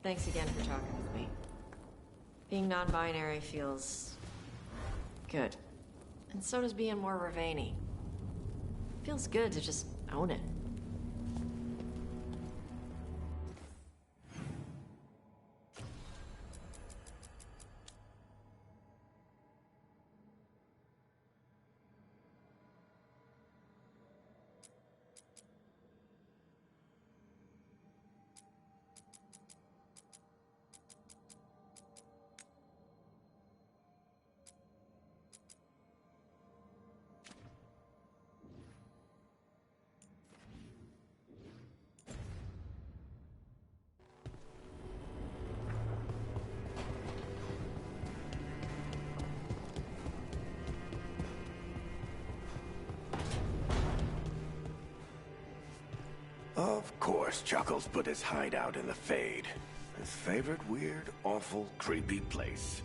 Thanks again for talking with me. Being non-binary feels good. And so does being more Ravani. Feels good to just own it. Of course, Chuckles put his hideout in the Fade. His favorite weird, awful, creepy place.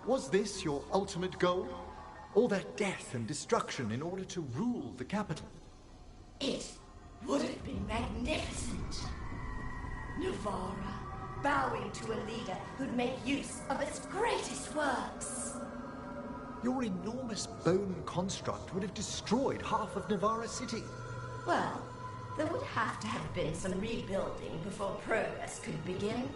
Was this your ultimate goal? All that death and destruction in order to rule the capital? It would have been magnificent. Navara, bowing to a leader who'd make use of its greatest works. Your enormous bone construct would have destroyed half of Navara City. Well, there would have to have been some rebuilding before progress could begin.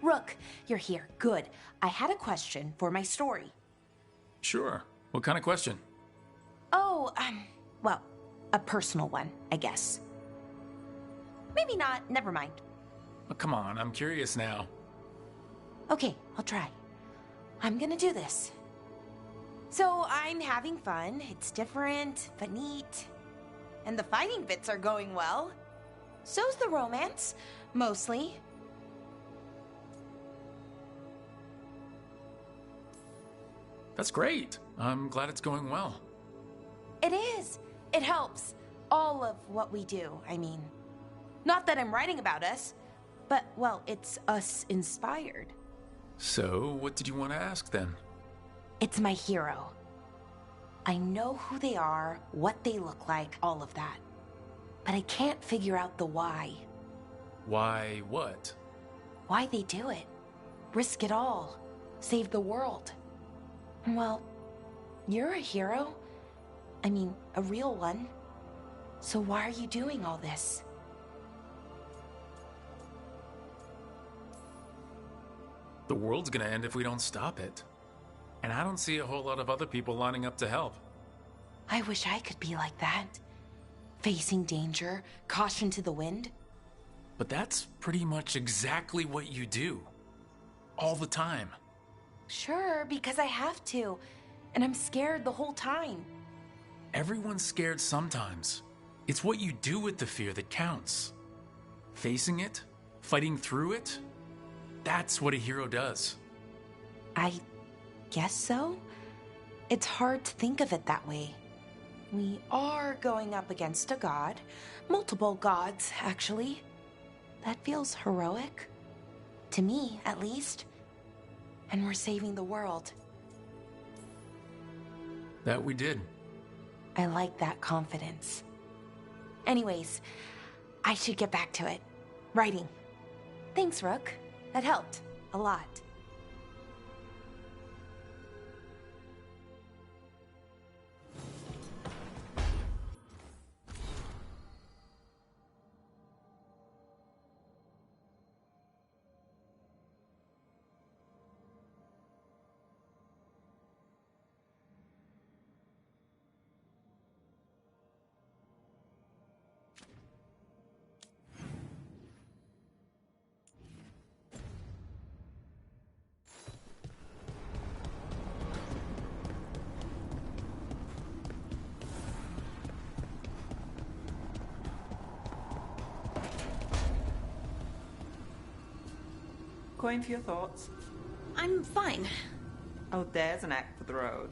Rook, you're here. Good. I had a question for my story. Sure. What kind of question? Oh, well, a personal one, I guess. Maybe not. Never mind. Oh, come on, I'm curious now. Okay, I'll try. I'm gonna do this. So, I'm having fun. It's different, but neat. And the fighting bits are going well. So's the romance. Mostly. That's great. I'm glad it's going well. It is. It helps. All of what we do, I mean. Not that I'm writing about us, but, well, it's us inspired. So, what did you want to ask then? It's my hero. I know who they are, what they look like, all of that. But I can't figure out the why. Why what? Why they do it. Risk it all. Save the world. Well, you're a hero. I mean, a real one. So why are you doing all this? The world's gonna end if we don't stop it. And I don't see a whole lot of other people lining up to help. I wish I could be like that. Facing danger, caution to the wind. But that's pretty much exactly what you do. All the time. Sure, because I have to. And I'm scared the whole time. Everyone's scared sometimes. It's what you do with the fear that counts. Facing it, fighting through it, that's what a hero does. I guess so. It's hard to think of it that way. We are going up against a god. Multiple gods, actually. That feels heroic. To me, at least. And we're saving the world. That we did. I like that confidence. Anyways, I should get back to it. Writing. Thanks, Rook. That helped. A lot. Coin for your thoughts. I'm fine. Oh, there's an act for the road.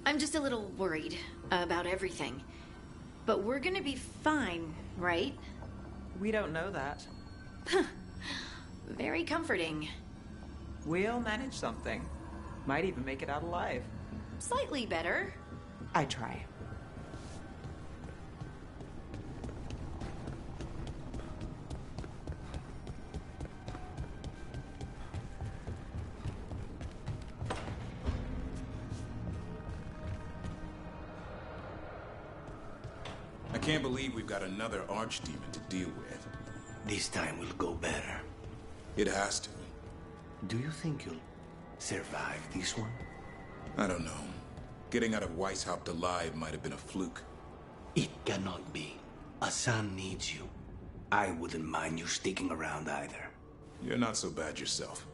I'm just a little worried about everything. But we're gonna be fine, right? We don't know that. Very comforting. We'll manage something. Might even make it out alive. Slightly better. I try. I can't believe we've got another archdemon to deal with. This time will go better. It has to. Do you think you'll survive this one? I don't know. Getting out of Weishaupt alive might have been a fluke. It cannot be. Asan needs you. I wouldn't mind you sticking around either. You're not so bad yourself.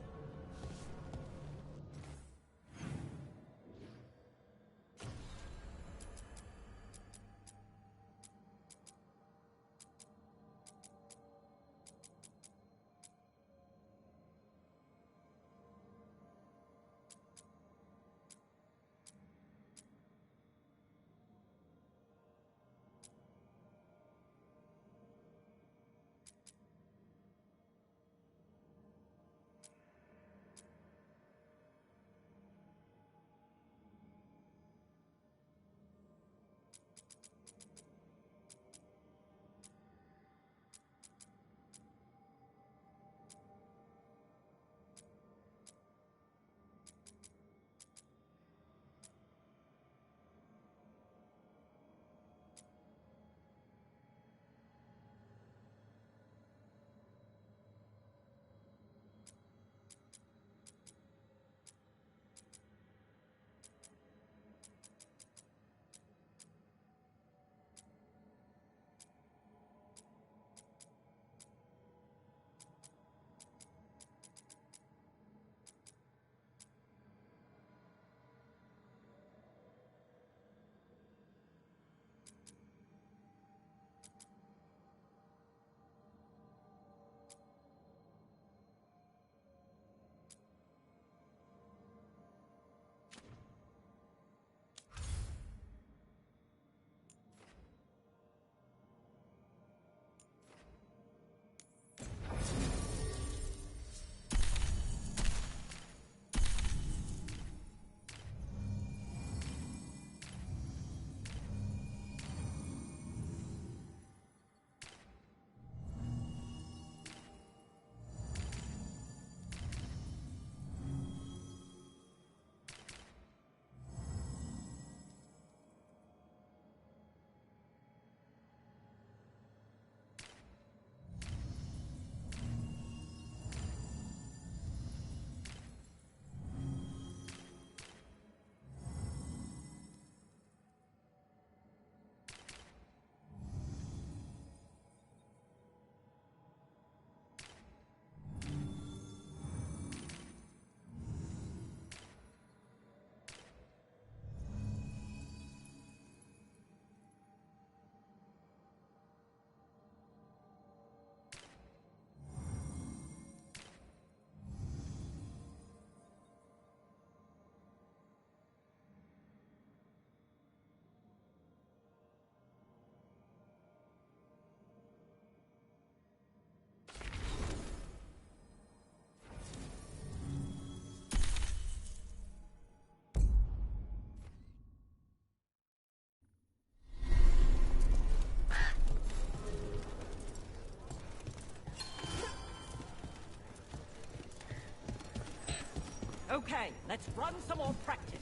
Okay, let's run some more practice.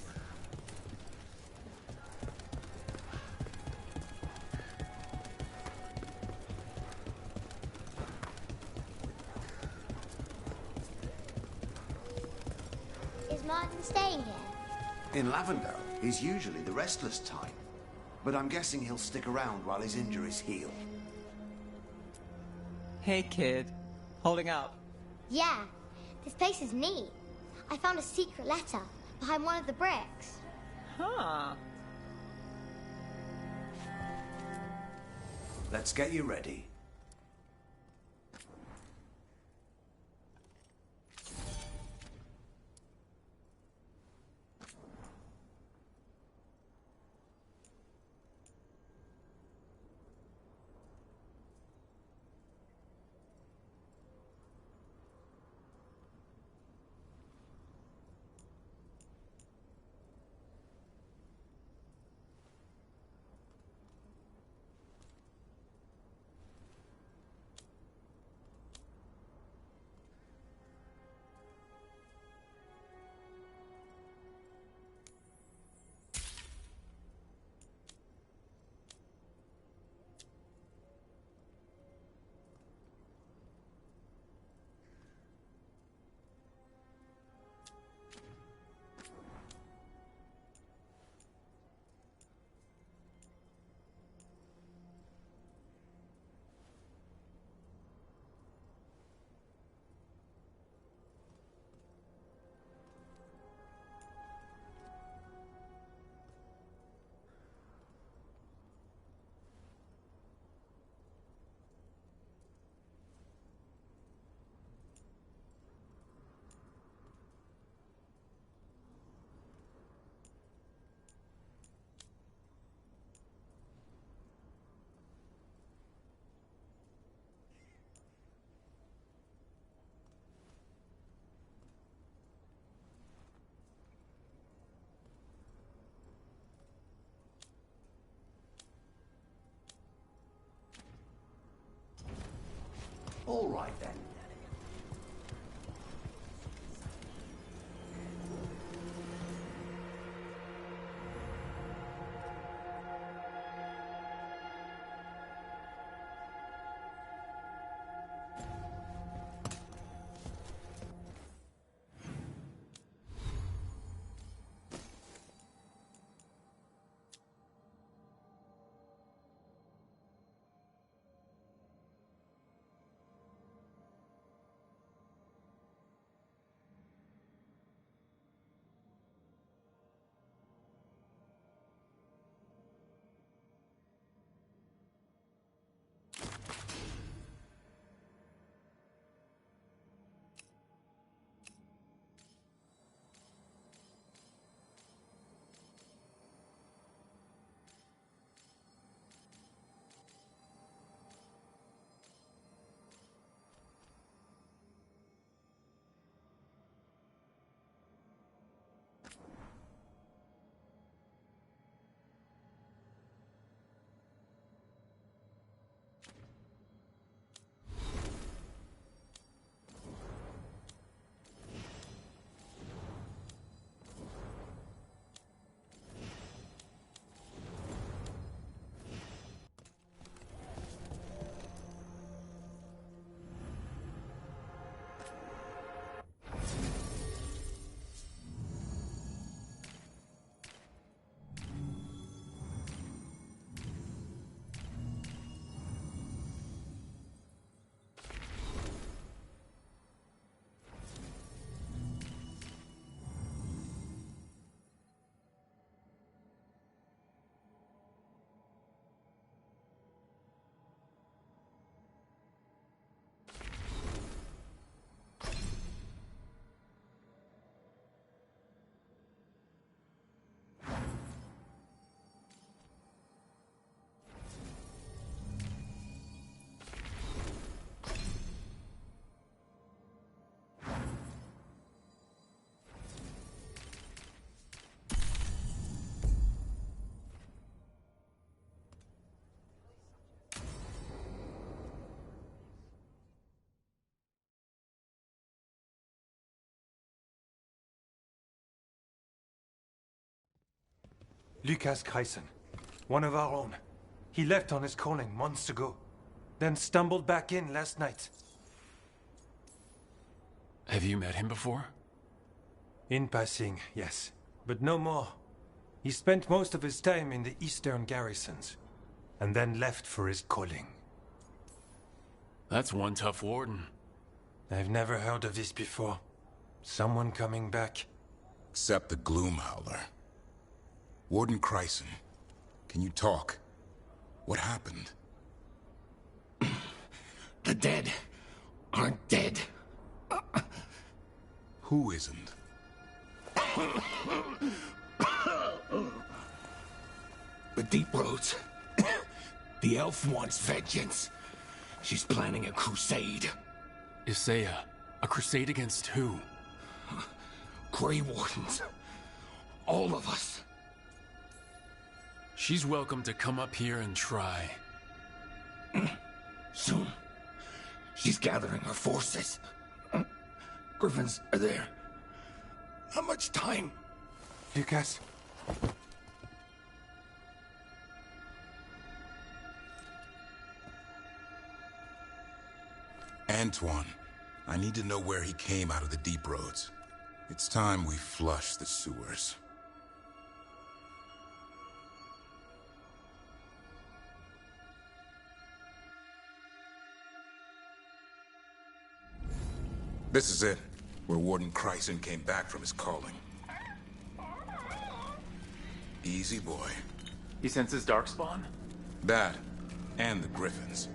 Is Martin staying here? In Lavendale, he's usually the restless type. But I'm guessing he'll stick around while his injuries heal. Hey, kid. Holding up. Yeah, this place is neat. I found a secret letter behind one of the bricks. Huh. Let's get you ready. All right, then. Lucas Kreisen, one of our own. He left on his calling months ago, then stumbled back in last night. Have you met him before? In passing, yes, but no more. He spent most of his time in the eastern garrisons, and then left for his calling. That's one tough warden. I've never heard of this before. Someone coming back. Except the Gloom Howler. Warden Kreisen, can you talk? What happened? The dead aren't dead. Who isn't? The Deep Roads. The elf wants vengeance. She's planning a crusade. Isaiah, a crusade against who? Grey Wardens. All of us. She's welcome to come up here and try. Soon. She's gathering her forces. Griffins are there. How much time? Lucas? Antoine, I need to know where he came out of the Deep Roads. It's time we flush the sewers. This is it, where Warden Kreisen came back from his calling. Easy, boy. He senses Darkspawn? That, and the Griffins.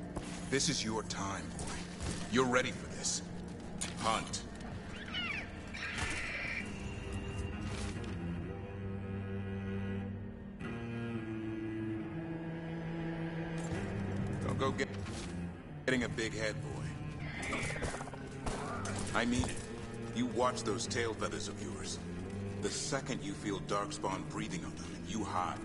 This is your time, boy. You're ready for this. Hunt. Don't go getting a big head, boy. I mean it. You watch those tail feathers of yours. The second you feel Darkspawn breathing on them, you hide.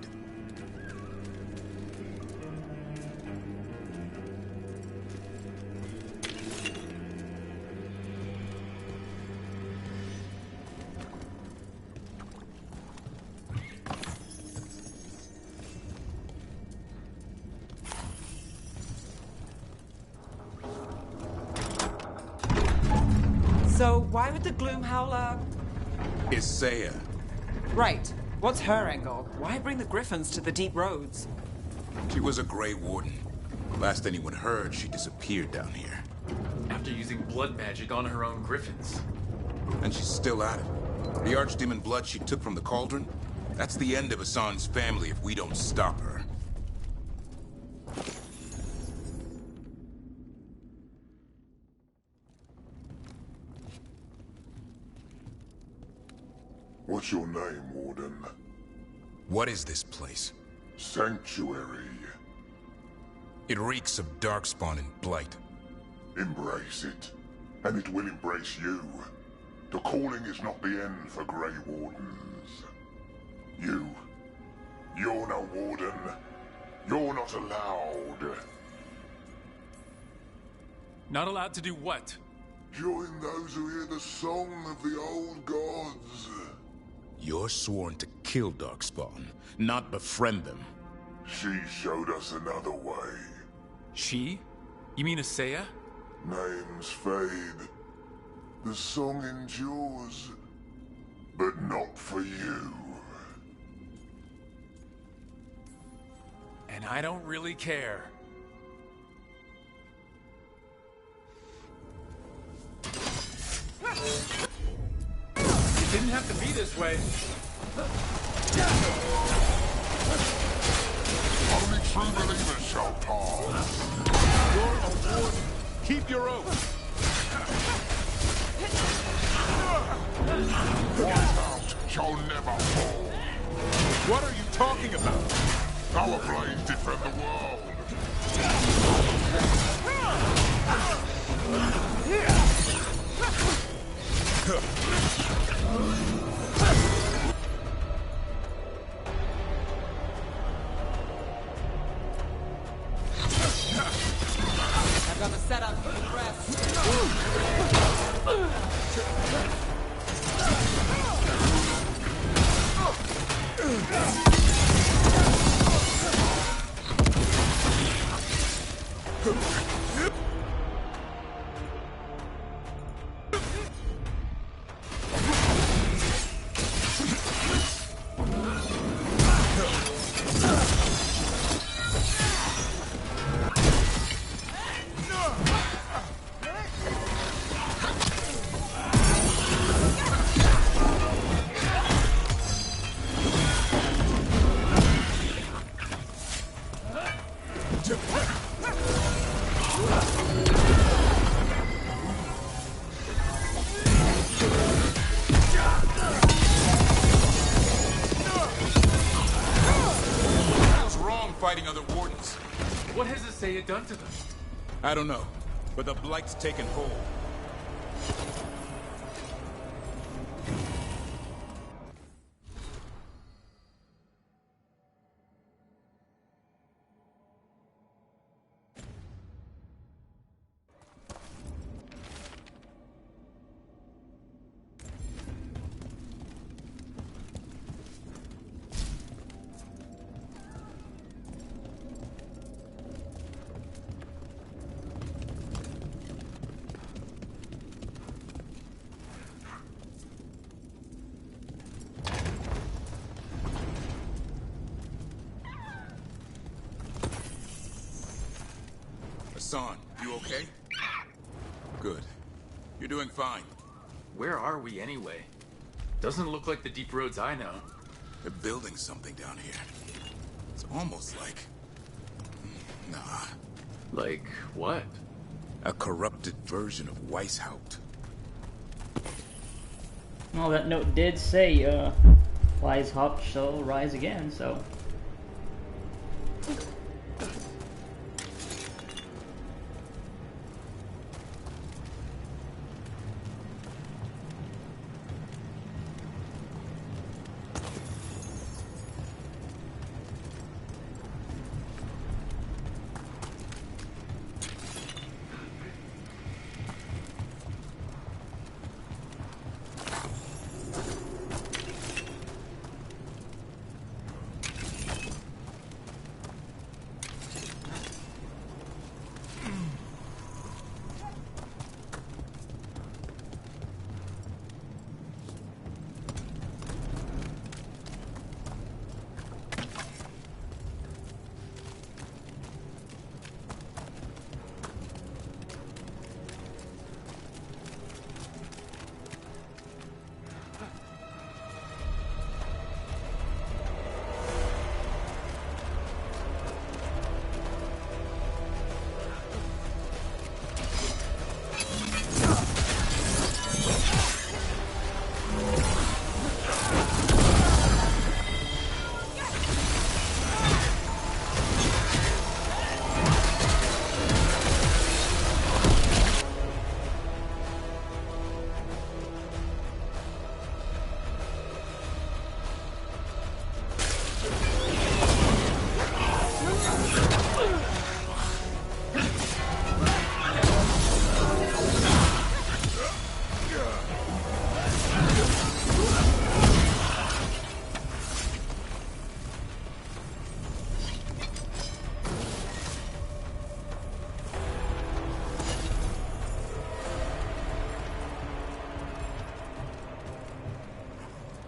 So, why would the Gloom Howler... Isaiah. Right. What's her angle? Why bring the Griffins to the Deep Roads? She was a Grey Warden. Last anyone heard, she disappeared down here. After using blood magic on her own Griffins. And she's still at it. The Archdemon blood she took from the cauldron? That's the end of Hassan's family if we don't stop her. What's your name, Warden? What is this place? Sanctuary. It reeks of Darkspawn and Blight. Embrace it, and it will embrace you. The calling is not the end for Grey Wardens. You're no Warden. You're not allowed. Not allowed to do what? Join those who hear the song of the old gods. You're sworn to kill Darkspawn, not befriend them. She showed us another way. She? You mean Isaiah? Names fade. The song endures. But not for you. And I don't really care. It didn't have to be this way. Only true believers shall pass. You're a warden. Keep your oath. White House shall never fall. What are you talking about? Our blades defend the world. I've got the setup for the rest. fighting other wardens. What has Isaiah done to them? I don't know, but the Blight's taken hold. Hassan, you okay? Good. You're doing fine. Where are we anyway? Doesn't look like the deep roads I know. They're building something down here. It's almost like... Nah. Like what? A corrupted version of Weishaupt. Well, that note did say, Weishaupt shall rise again, so...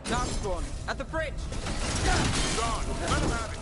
Darkspawn, at the bridge! He's on! Let him have it!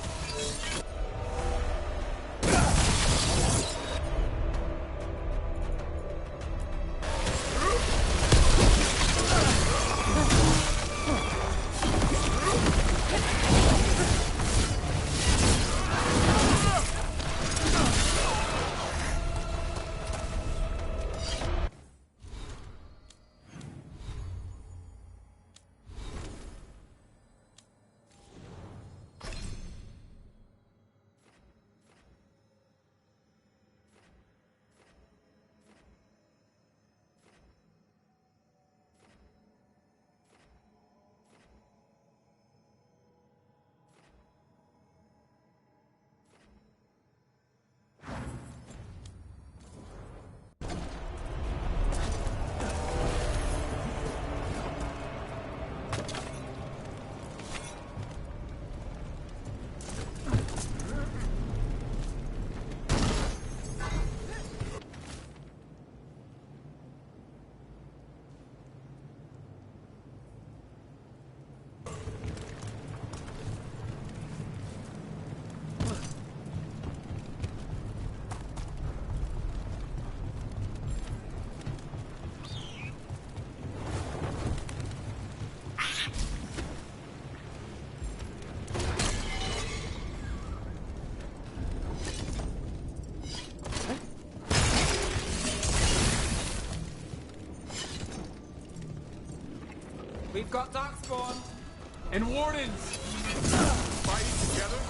We've got Darkspawn! And Wardens! Fighting together?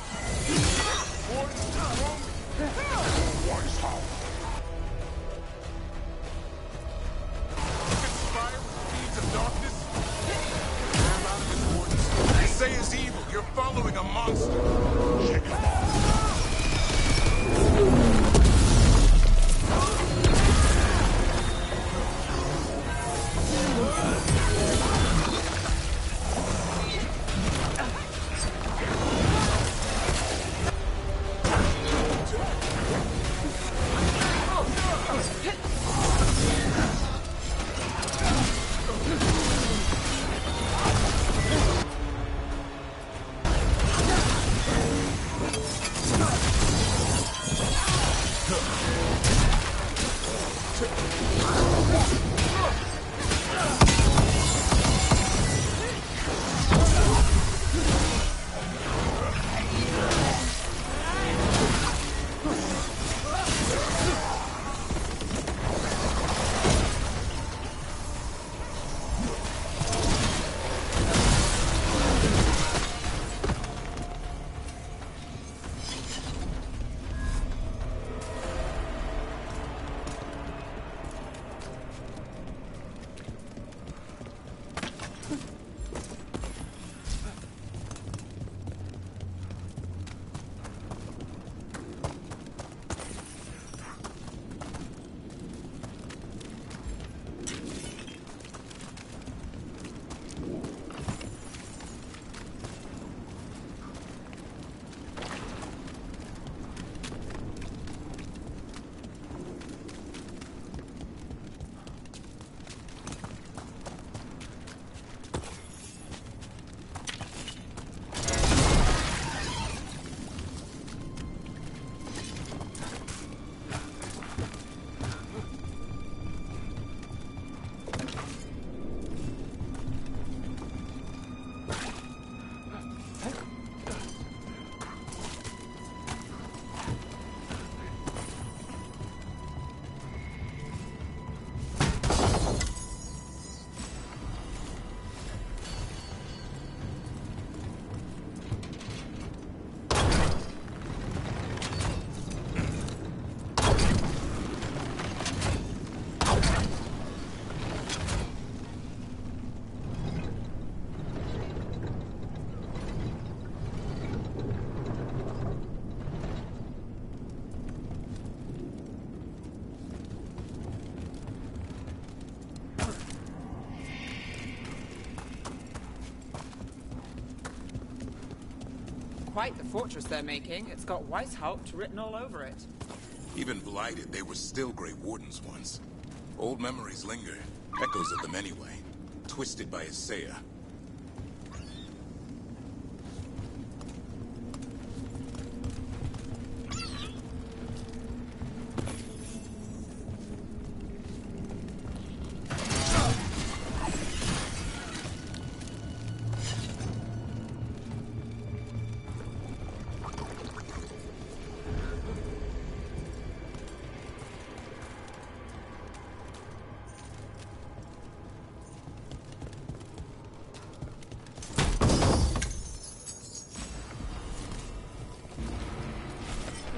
quite the fortress they're making. It's got Weishaupt written all over it. Even blighted, they were still Grey Wardens once. Old memories linger. Echoes of them anyway. Twisted by Isaiah.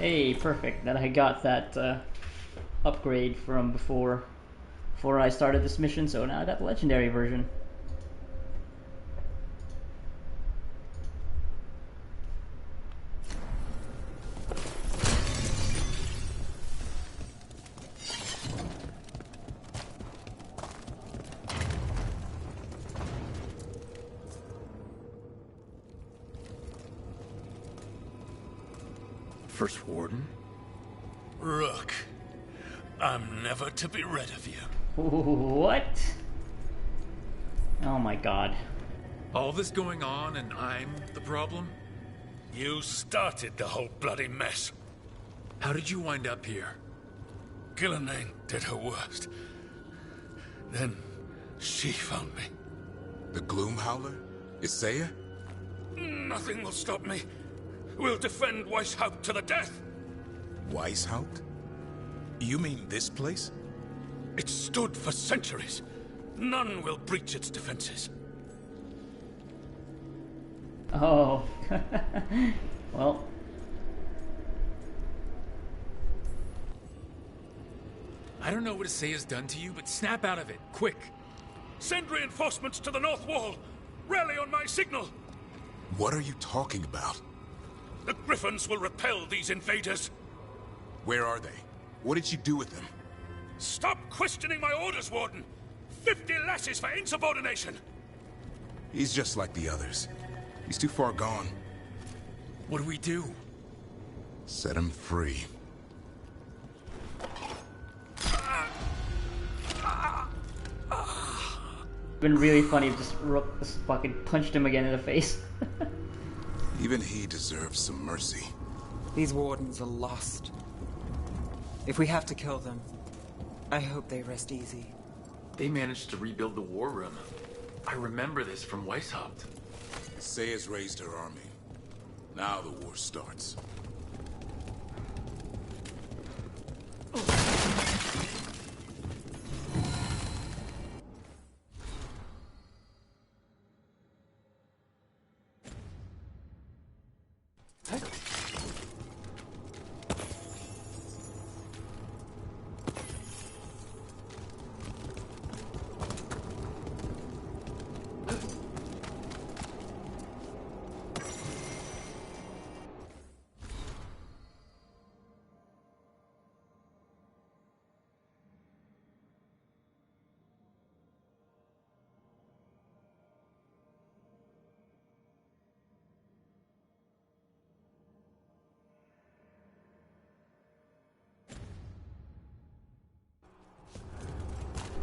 Hey, perfect. That I got that upgrade from before I started this mission, so now I got the legendary version. First Warden? Rook, I'm never to be rid of you. What? Oh my god. All this going on and I'm the problem? You started the whole bloody mess. How did you wind up here? Gillenane did her worst. Then she found me. The Gloom Howler? Isaiah? Nothing will stop me. We'll defend Weishaupt to the death. Weishaupt? You mean this place? It stood for centuries. None will breach its defenses. Oh. Well. I don't know what Isaiah's done to you, but snap out of it, quick. Send reinforcements to the north wall. Rally on my signal. What are you talking about? The Griffins will repel these invaders. Where are they? What did you do with them? Stop questioning my orders, Warden! 50 lashes for insubordination! He's just like the others. He's too far gone. What do we do? Set him free. Been really funny if just Rook just fucking punched him again in the face. Even he deserves some mercy. These Wardens are lost. If we have to kill them, I hope they rest easy. They managed to rebuild the war room. I remember this from Weishaupt. Isaiah's raised her army. Now the war starts.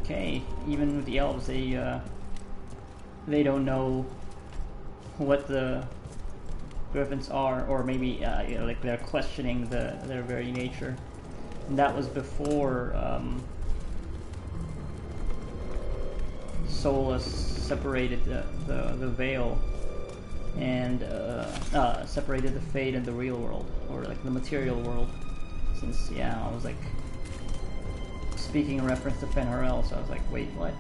Okay, even with the elves, they don't know what the Griffins are, or maybe you know, like they're questioning their very nature. And that was before Solus separated the veil and separated the Fade and the real world, or like the material world. Since I was like speaking in reference to Fen'Harel, so I was like, wait, what?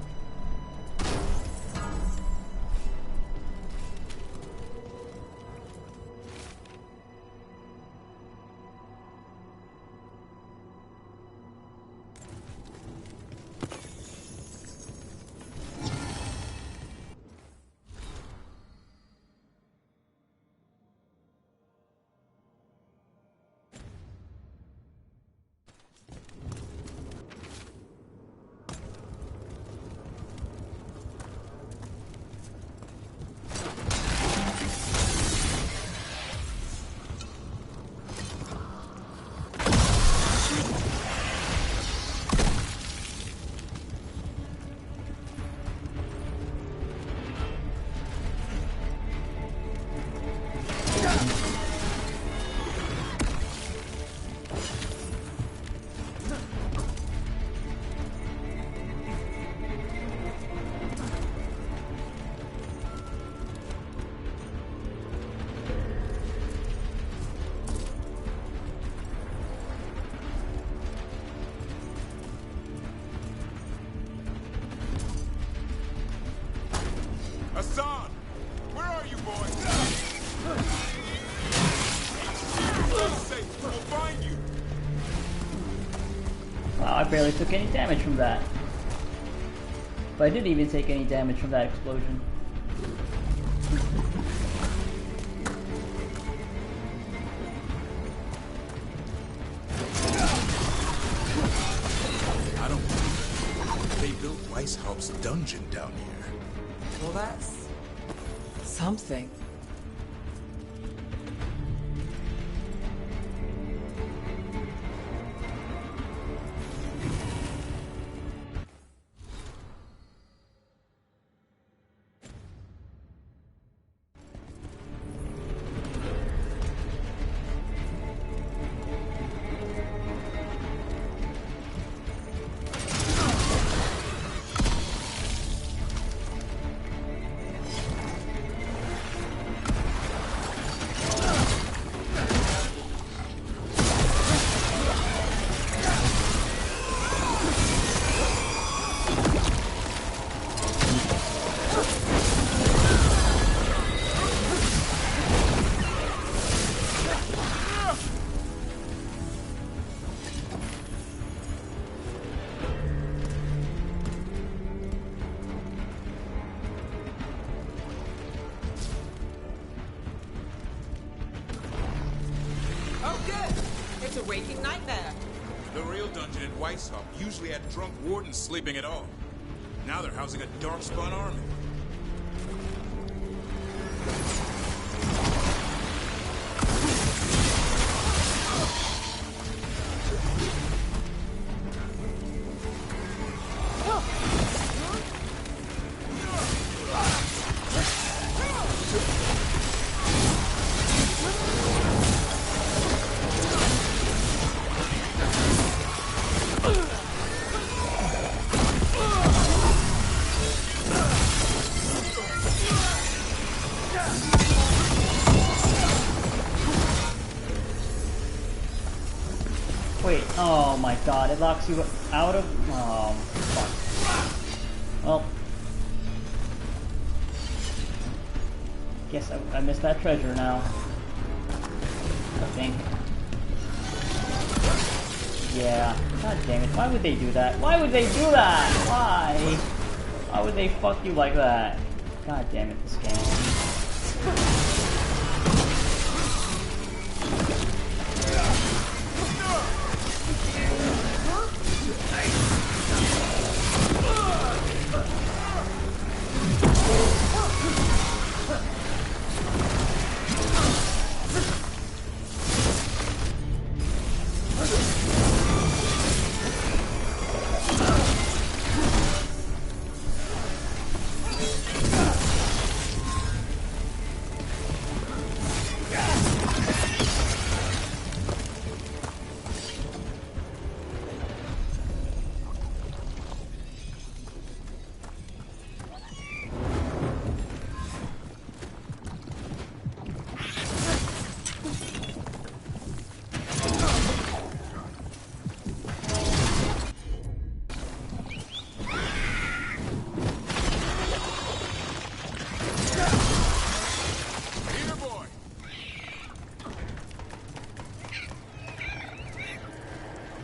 I barely took any damage from that. But I didn't even take any damage from that explosion. I don't believe it. They built Weishaupt's dungeon down here. Well, that's something. Waking nightmare. The real dungeon at Weishaupt usually had drunk wardens sleeping at all. Now they're housing a darkspawn army. Wait, oh my god, it locks you out of... Oh, fuck. Well... Guess I missed that treasure now. I think. Yeah. God damn it, why would they do that? Why would they do that? Why? Why would they fuck you like that? God damn it, this game.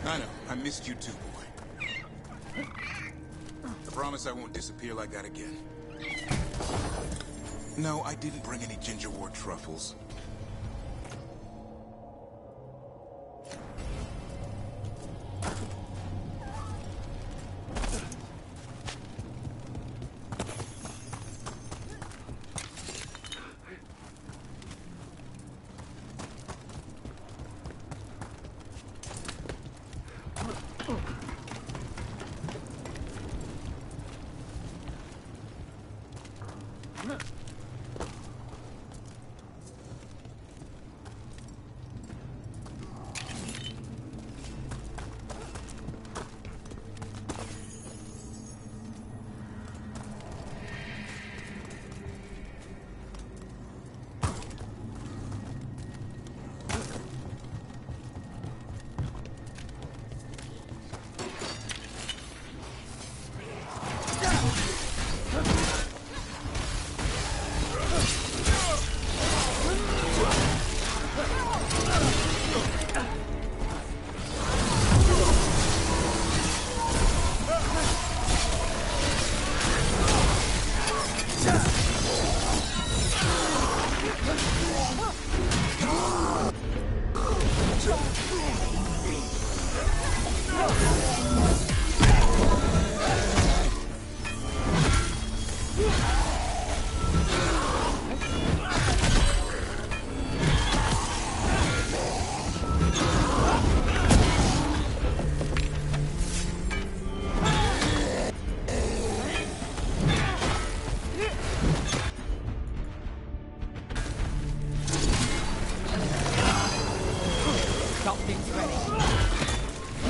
I know. I missed you too, boy. I promise I won't disappear like that again. No, I didn't bring any gingerwort truffles.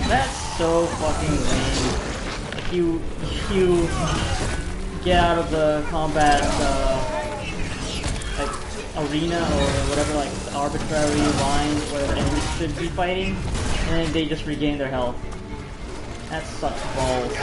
That's so fucking lame. If you get out of the combat like arena or whatever, like the arbitrary line where the enemies should be fighting, and then they just regain their health. That sucks balls.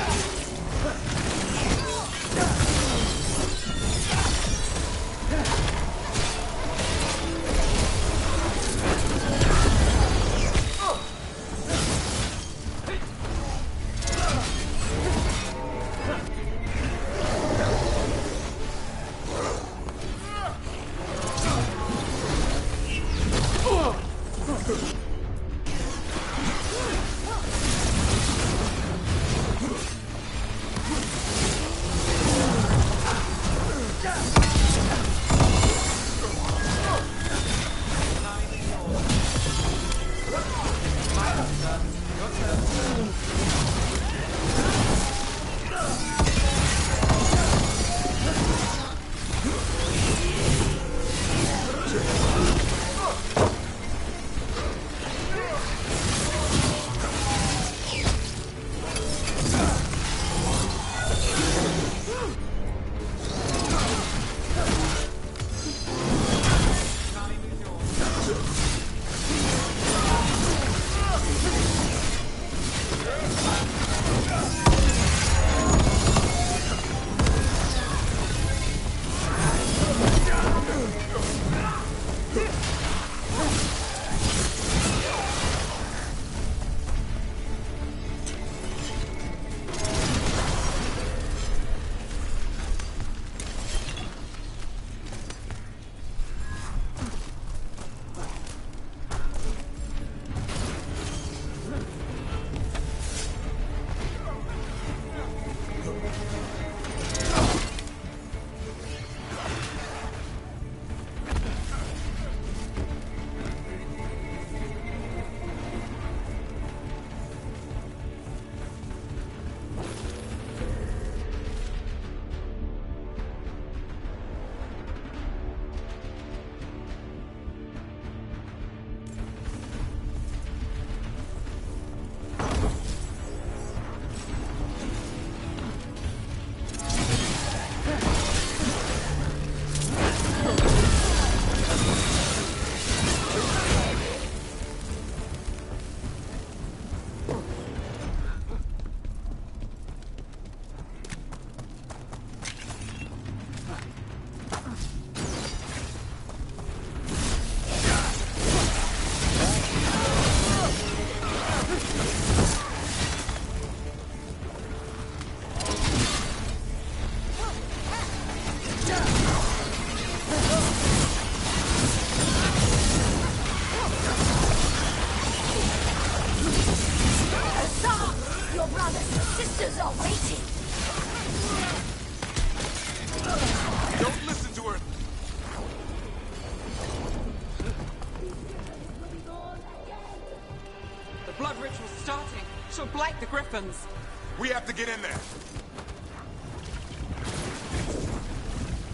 We have to get in there.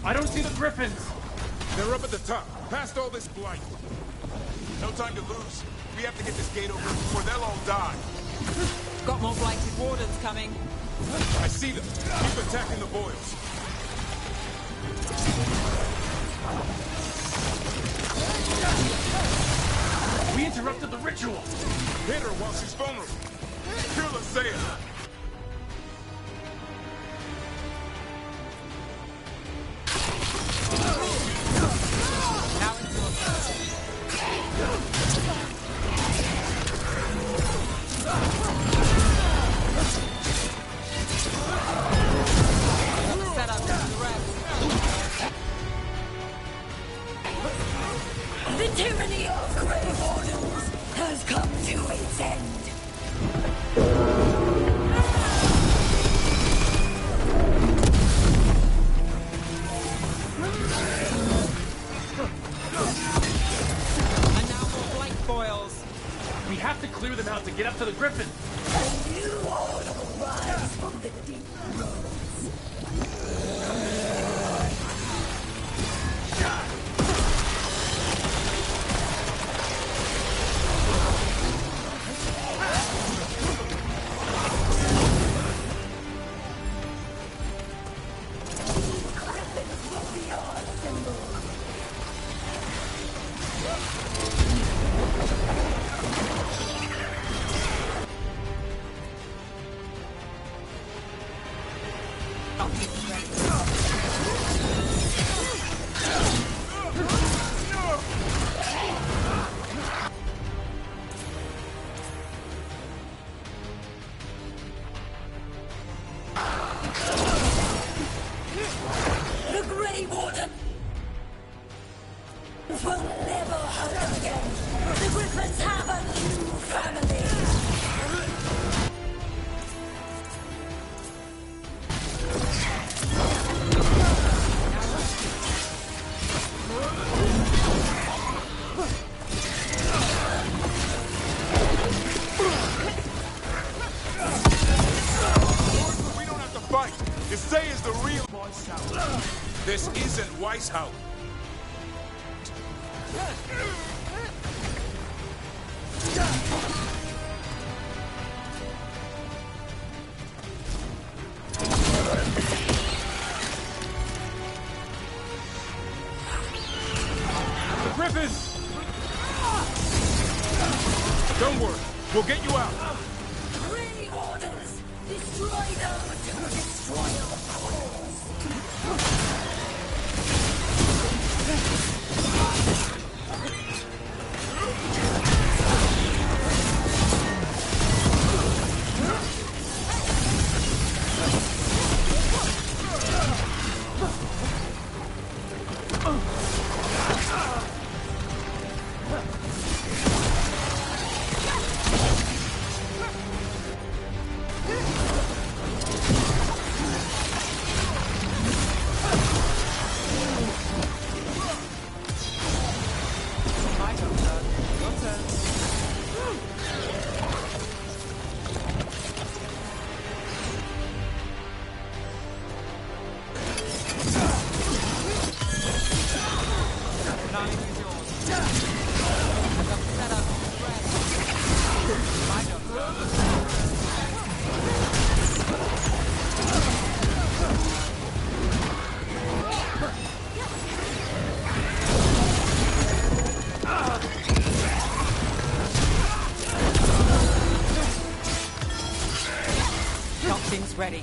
I don't see the griffins. They're up at the top, past all this blight. No time to lose. We have to get this gate open before they'll all die. Got more blighted wardens coming. I see them. Keep attacking the boils. We interrupted the ritual. Hit her while she's vulnerable. Kill her, say it. Now into set up the rest. The tyranny of Grey Wardens have to clear them out to get up to the griffin. You all will rise from the deep roads. This isn't Weishaupt. The Griffin! Don't worry, we'll get you out. Grey Wardens! Destroy those who destroy our cause! Something's ready.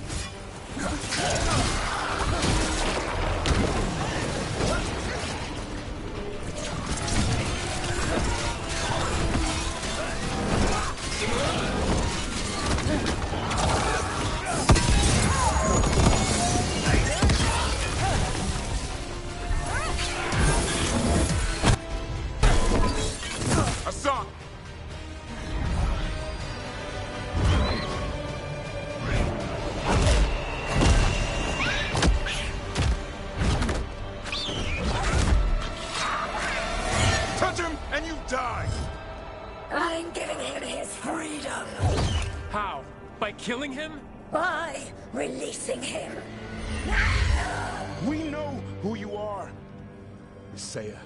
Hassan! Touch him and you die! I'm giving him his freedom How? By killing him? by releasing him. We know who you are. Isaiah.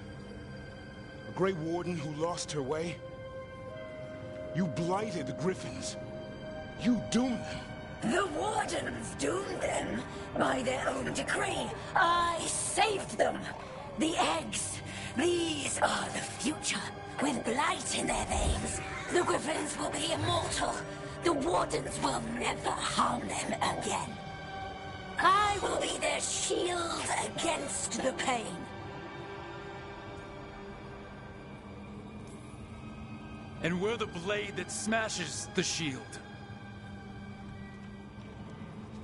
A Grey Warden who lost her way. You blighted the Griffins. You doomed them. The Wardens doomed them by their own decree. I saved them. The eggs. These are the future. With blight in their veins, the Griffins will be immortal. The Wardens will never harm them again. I will be their shield against the pain. And we're the blade that smashes the shield.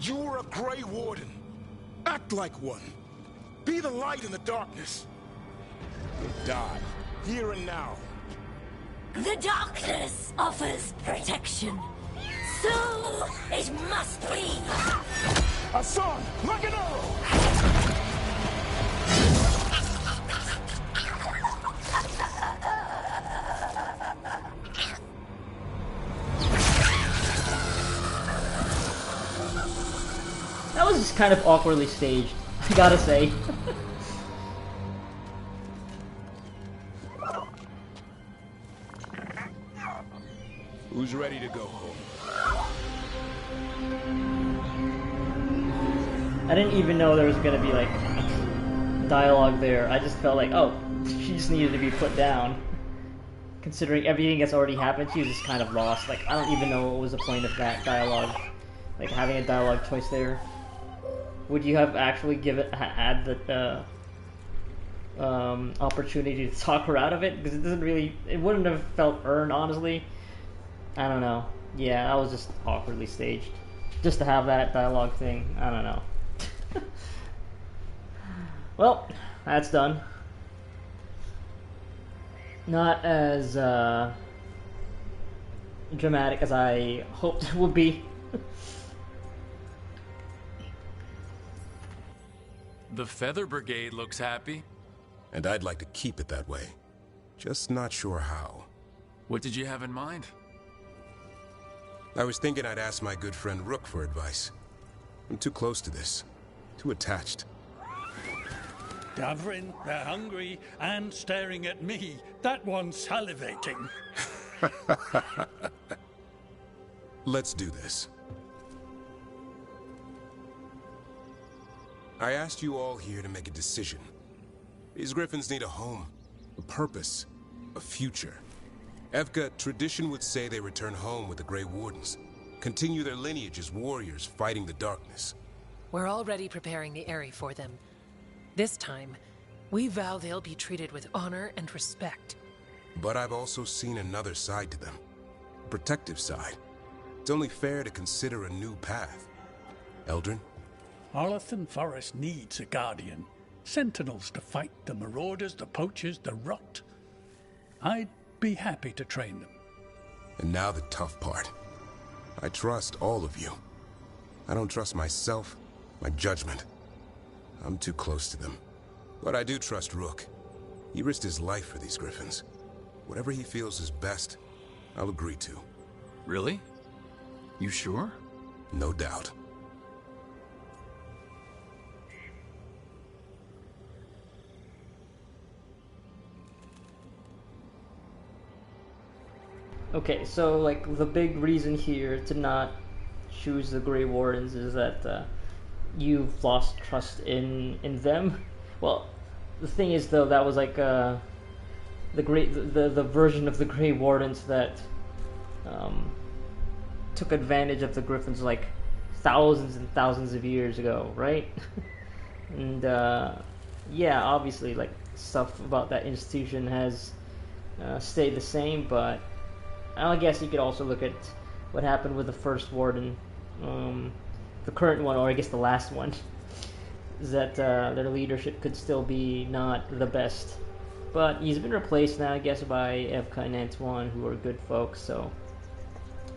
You were a Grey Warden. Act like one. Be the light in the darkness. Die, here and now. The darkness offers protection. So it must be. Hassan, like an arrow! was just kind of awkwardly staged, I gotta say. Who's ready to go home? I didn't even know there was gonna be like dialogue there. I just felt like, oh, she just needed to be put down. Considering everything that's already happened, she was just kind of lost. Like, I don't even know what was the point of that dialogue. Like, having a dialogue choice there. Would you have actually had the opportunity to talk her out of it? Because it wouldn't have felt earned, honestly. I don't know. Yeah, that was just awkwardly staged. Just to have that dialogue thing, I don't know. Well, that's done. Not as dramatic as I hoped it would be. The Feather Brigade looks happy. And I'd like to keep it that way. Just not sure how. What did you have in mind? I was thinking I'd ask my good friend Rook for advice. I'm too close to this. Too attached. Davrin, they're hungry and staring at me. That one's salivating. Let's do this. I asked you all here to make a decision. These griffins need a home, a purpose, a future. Evka, tradition would say they return home with the Grey Wardens. Continue their lineage as warriors fighting the darkness. We're already preparing the Eyrie for them. This time, we vow they'll be treated with honor and respect. But I've also seen another side to them. A protective side. It's only fair to consider a new path. Eldrin? Arlathan Forest needs a guardian. Sentinels to fight the marauders, the poachers, the rot. I'd be happy to train them. And now the tough part. I trust all of you. I don't trust myself, my judgment. I'm too close to them. But I do trust Rook. He risked his life for these griffins. Whatever he feels is best, I'll agree to. Really? You sure? No doubt. Okay, so like the big reason here to not choose the Grey Wardens is that you've lost trust in them. Well, the thing is though, that was like the version of the Grey Wardens that took advantage of the Griffins like thousands and thousands of years ago, right? And yeah, obviously like stuff about that institution has stayed the same, but I guess you could also look at what happened with the first warden, the current one, or I guess the last one, is that their leadership could still be not the best. But he's been replaced now, I guess, by Evka and Antoine, who are good folks, so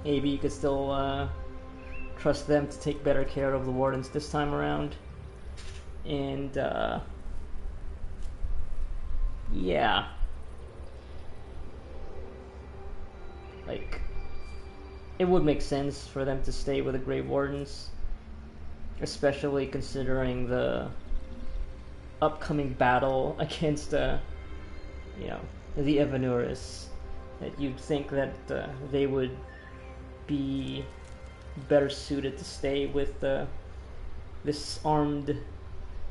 maybe you could still trust them to take better care of the wardens this time around. And, yeah. Like, it would make sense for them to stay with the Grey Wardens, especially considering the upcoming battle against, you know, the Evanuris. That you'd think that they would be better suited to stay with this armed,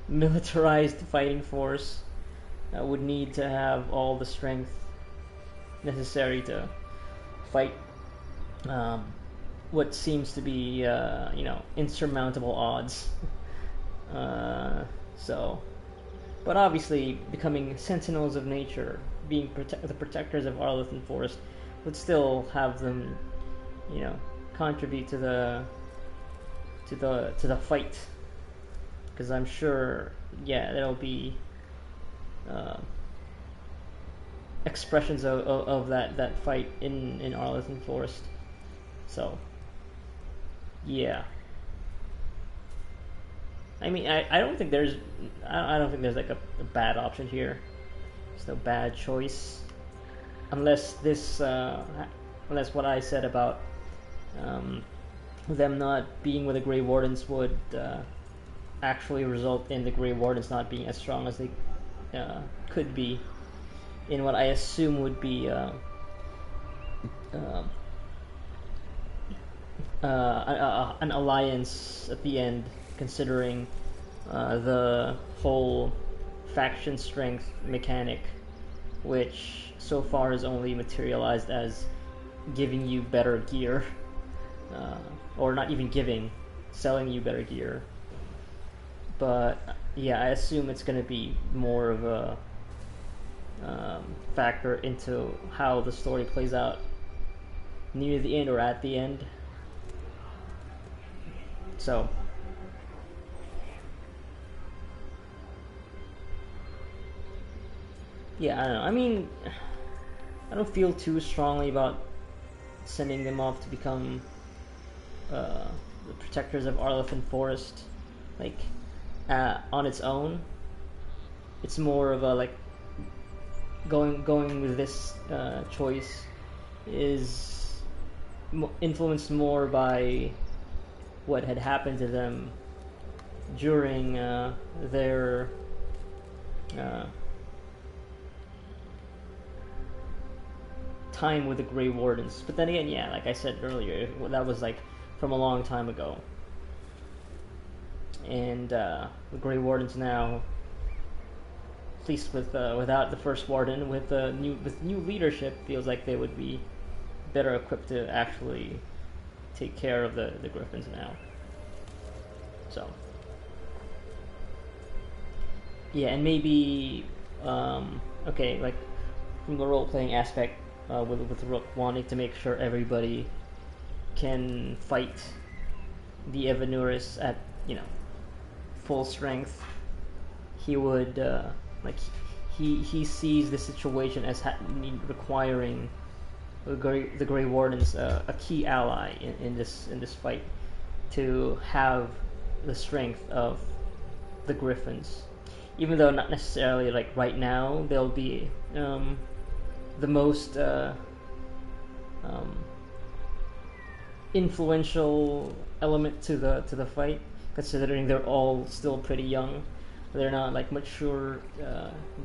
militarized fighting force that would need to have all the strength necessary to fight what seems to be, you know, insurmountable odds. So, but obviously, becoming sentinels of nature, being the protectors of Arlathan Forest, would still have them, you know, contribute to the fight. Because I'm sure, yeah, there'll be expressions of that fight in Arlathan Forest. So, yeah. I mean, I don't think there's like a bad option here. There's no bad choice, unless unless what I said about them not being with the Grey Wardens would actually result in the Grey Wardens not being as strong as they could be in what I assume would be an alliance at the end, considering the whole faction strength mechanic, which so far is only materialized as giving you better gear, or not even giving, selling you better gear. But yeah, I assume it's going to be more of a factor into how the story plays out near the end or at the end. So yeah, I don't know. I mean, I don't feel too strongly about sending them off to become the protectors of Arlothan Forest, like on its own. It's more of a like going with this choice is influenced more by what had happened to them during their time with the Grey Wardens. But then again, yeah, like I said earlier, that was like from a long time ago. And the Grey Wardens now, at least with without the first Warden, with new leadership, feels like they would be better equipped to actually take care of the Griffins now. So yeah, and maybe okay, like from the role-playing aspect, with Rook wanting to make sure everybody can fight the Evanuris at, you know, full strength, he would like he sees the situation as requiring the Grey Wardens a key ally in this fight to have the strength of the Griffins, even though not necessarily like right now they'll be the most influential element to the fight, considering they're all still pretty young. They're not like mature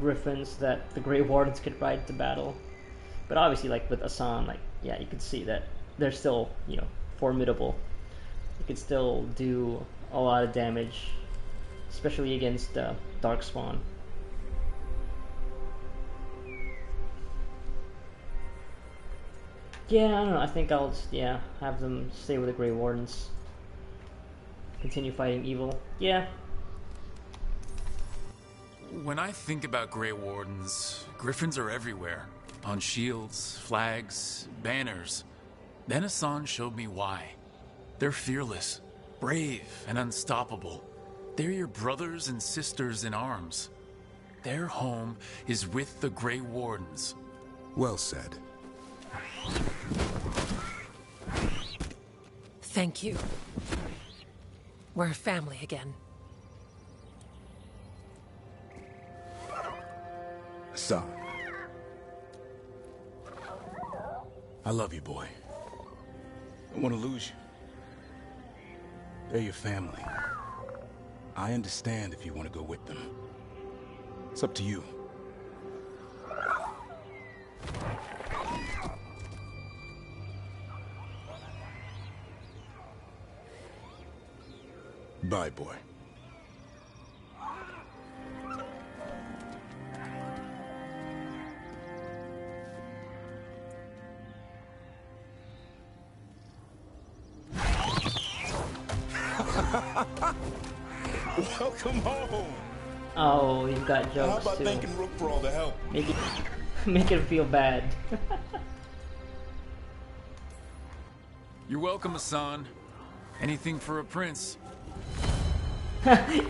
Griffins that the Grey Wardens could ride to battle. But obviously, like with Asan, like yeah, you could see that they're still, you know, formidable. They could still do a lot of damage, especially against Darkspawn. Yeah, I don't know. I think I'll just, yeah, have them stay with the Grey Wardens. Continue fighting evil. Yeah. When I think about Grey Wardens, Griffins are everywhere. On shields, flags, banners. Then Asan showed me why. They're fearless, brave, and unstoppable. They're your brothers and sisters in arms. Their home is with the Grey Wardens. Well said. Thank you. We're a family again. Son. I love you, boy. I don't want to lose you. They're your family. I understand if you want to go with them. It's up to you. Bye, boy. Welcome home. Oh, he's got jokes How about too. thanking Rook for all the help? Make him feel bad. You're welcome, Asan. Anything for a prince.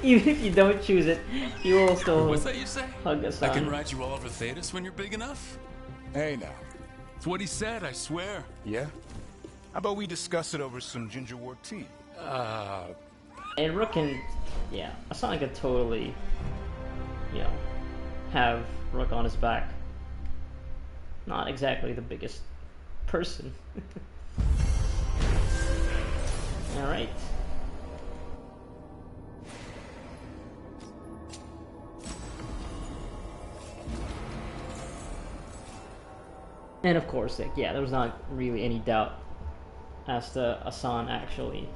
Even if you don't choose it, you will still What's that you say? hug Asan. I can ride you all over Thetis when you're big enough? Hey, now. It's what he said, I swear. Yeah? How about we discuss it over some gingerwort tea? And Rook can, yeah, Asan could totally, you know, have Rook on his back. Not exactly the biggest person. Alright. And of course, like, yeah, there was not really any doubt as to Asan actually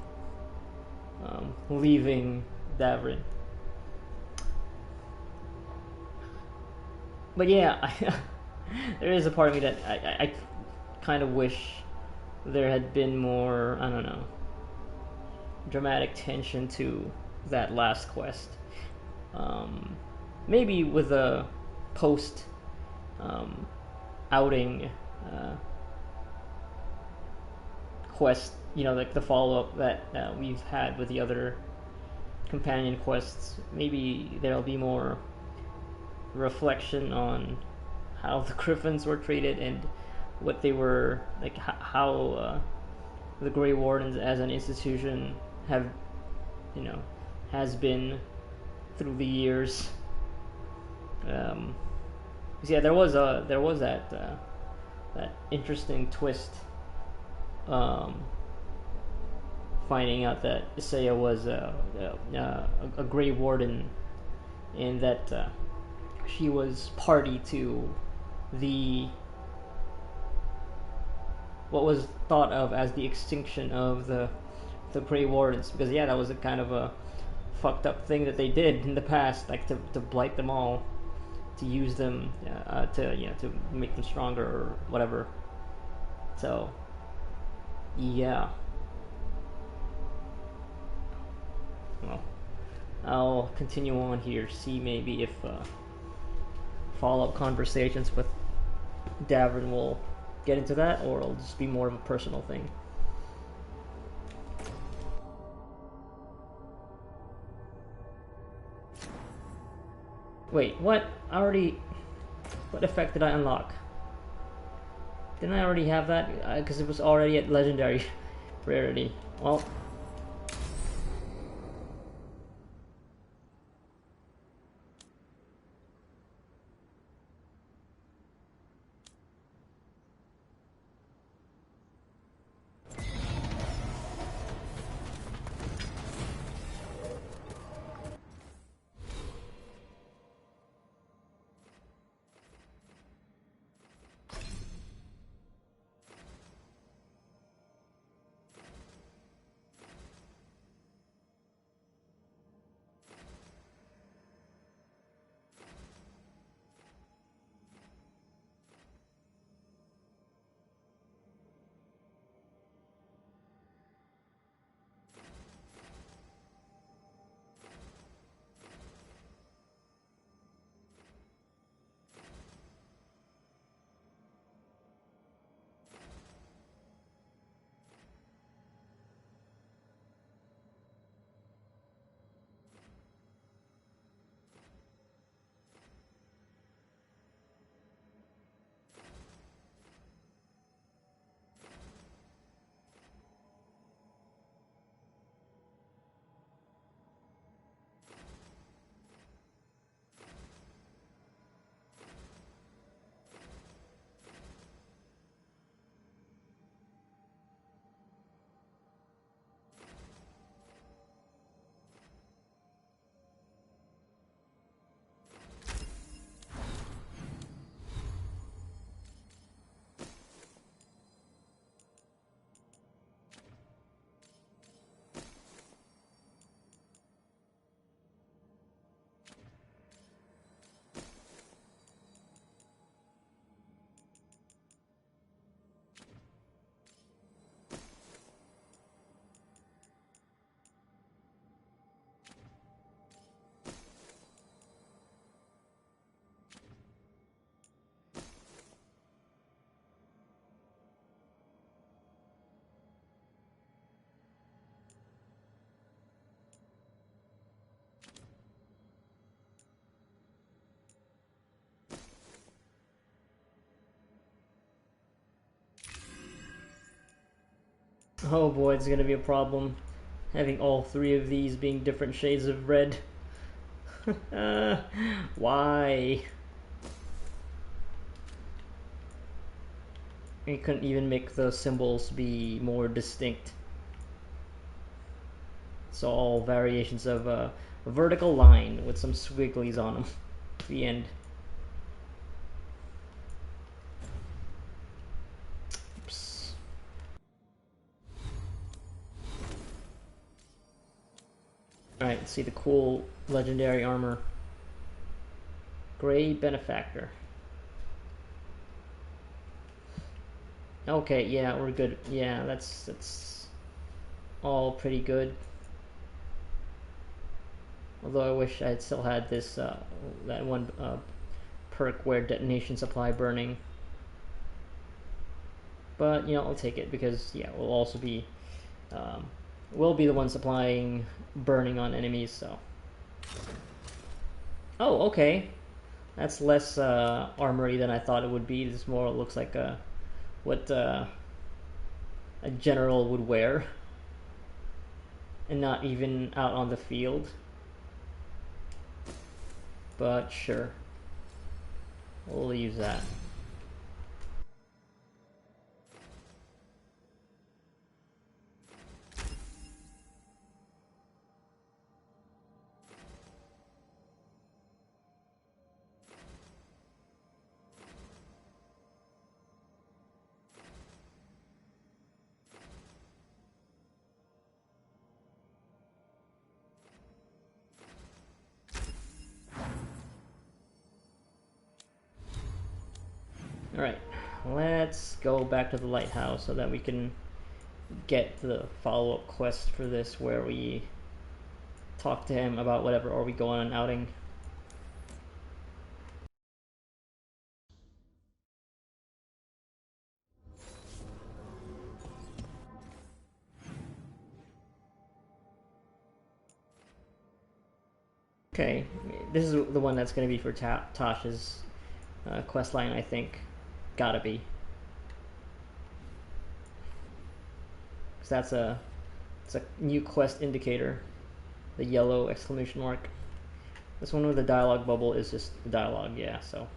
leaving Davrin. But yeah, there is a part of me that I kind of wish there had been more, I don't know, dramatic tension to that last quest. Maybe with a post outing quest, you know, like the follow-up that we've had with the other companion quests. Maybe there'll be more reflection on how the Griffins were treated and what they were like, how the Grey Wardens as an institution have, you know, has been through the years. Yeah, there was that that interesting twist, finding out that Isaiah was a Grey Warden, and that she was party to what was thought of as the extinction of the Grey Wardens. Because yeah, that was a kind of a fucked up thing that they did in the past, like to blight them all, to use them to make them stronger or whatever. So yeah, well, I'll continue on here, see maybe if follow-up conversations with Davrin will get into that, or it'll just be more of a personal thing. Wait, what? What effect did I unlock? Didn't I already have that? Because it was already at legendary rarity. Well, oh boy, it's gonna be a problem having all three of these being different shades of red. Why? You couldn't even make the symbols be more distinct. It's all variations of a vertical line with some squigglies on them. The end. Alright, let's see the cool legendary armor. Grey Benefactor. Okay, yeah, we're good. Yeah, that's all pretty good. Although I wish I had still had this that one perk where detonation supply burning. But you know, I'll take it because yeah, we'll also be we'll be the one supplying burning on enemies. So. Oh, okay. That's less armory than I thought it would be. This more looks like what a general would wear, and not even out on the field. But sure, we'll use that. Alright, let's go back to the lighthouse so that we can get the follow-up quest for this where we talk to him about whatever, or we go on an outing. Okay, this is the one that's going to be for Tasha's quest line, I think. Gotta be. Because it's a new quest indicator. The yellow exclamation mark. This one with the dialogue bubble is just the dialogue, yeah, so.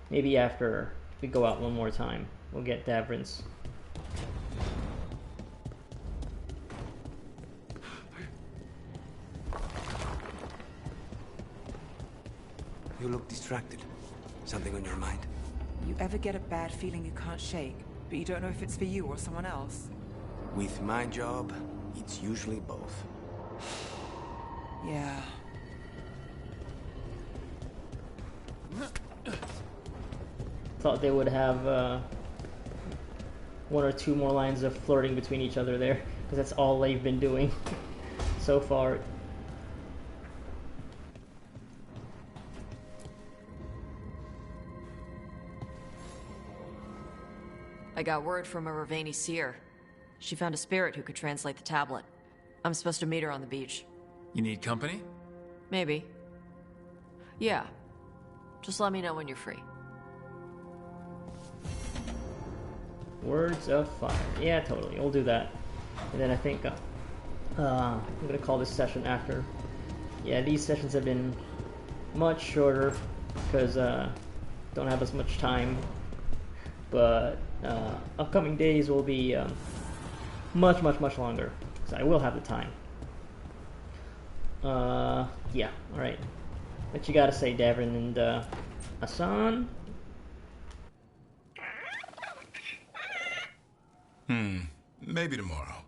Maybe after we go out one more time, we'll get Davrin's. You look distracted. Something on your mind? You ever get a bad feeling you can't shake, but you don't know if it's for you or someone else? With my job, it's usually both. Yeah. Thought they would have one or two more lines of flirting between each other there, because that's all they've been doing so far. I got word from a Ravani seer. She found a spirit who could translate the tablet. I'm supposed to meet her on the beach. You need company? Maybe. Yeah. Just let me know when you're free. Words of fire. Yeah, totally. We'll do that. And then I think I'm gonna call this session after. Yeah, these sessions have been much shorter because don't have as much time. But upcoming days will be much longer because I will have the time. Yeah. All right. What you gotta say, Davrin and Hassan? Maybe tomorrow.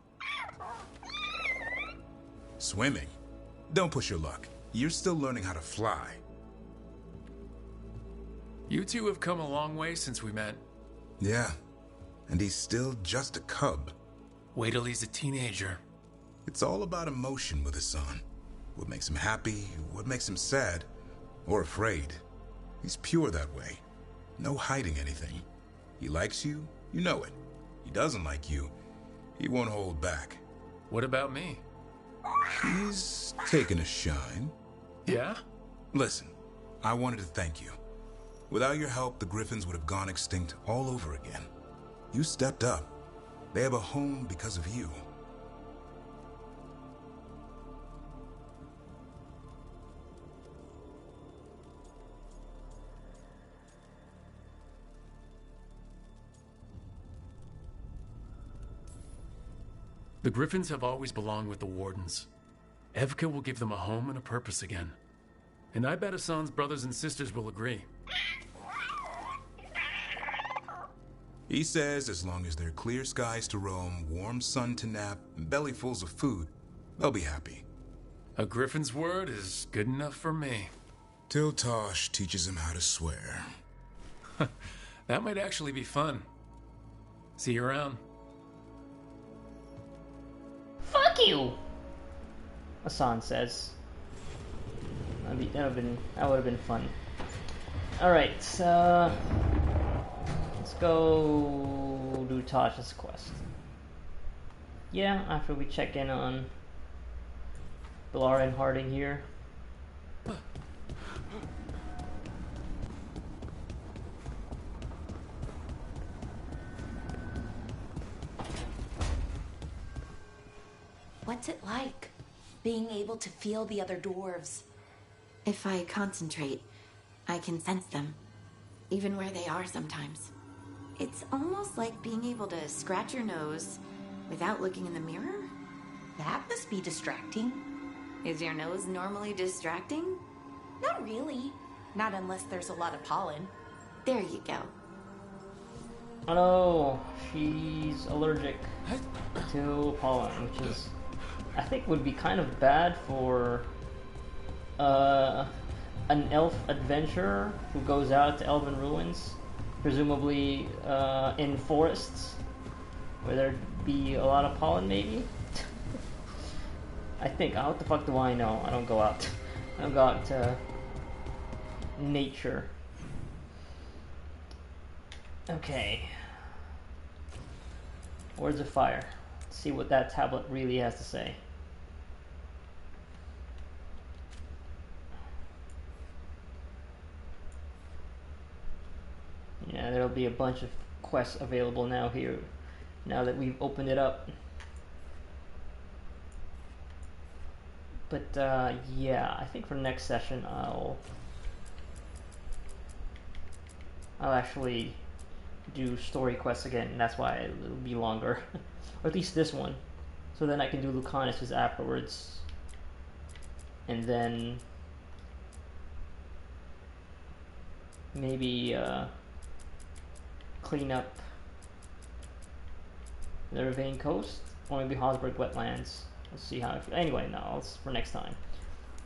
Swimming? Don't push your luck. You're still learning how to fly. You two have come a long way since we met. Yeah, and he's still just a cub. Wait till he's a teenager. It's all about emotion with his son. What makes him happy, what makes him sad, or afraid. He's pure that way. No hiding anything. He likes you, you know it. He doesn't like you, he won't hold back. What about me? He's taken a shine. Yeah? Listen, I wanted to thank you. Without your help, the Griffins would have gone extinct all over again. You stepped up. They have a home because of you. The Griffins have always belonged with the Wardens. Evka will give them a home and a purpose again. And I bet Hassan's brothers and sisters will agree. He says as long as there are clear skies to roam, warm sun to nap, and bellyfuls of food, they'll be happy. A griffin's word is good enough for me. Till Tosh teaches him how to swear. That might actually be fun. See you around. Fuck you! Hassan says. That would have been fun. Alright, let's go do Tasha's quest. Yeah, after we check in on Bilara and Harding here. What's it like, being able to feel the other dwarves? If I concentrate, I can sense them, even where they are sometimes. It's almost like being able to scratch your nose without looking in the mirror. That must be distracting. Is your nose normally distracting? Not really. Not unless there's a lot of pollen. There you go. Oh no, she's allergic to pollen, which is, I think, would be kind of bad for an elf adventurer who goes out to elven ruins, presumably in forests where there'd be a lot of pollen, maybe. I think. What the fuck do I know? I don't go out. I don't go out to nature. Okay. Words of Fire. Let's see what that tablet really has to say. Yeah, there'll be a bunch of quests available now here, now that we've opened it up. But yeah, I think for next session I'll actually do story quests again, and that's why it'll be longer. Or at least this one. So then I can do Lucanus' afterwards. And then maybe clean up the Ravane Coast, or maybe Hosberg Wetlands. Let's see how. Anyway, no, it's for next time.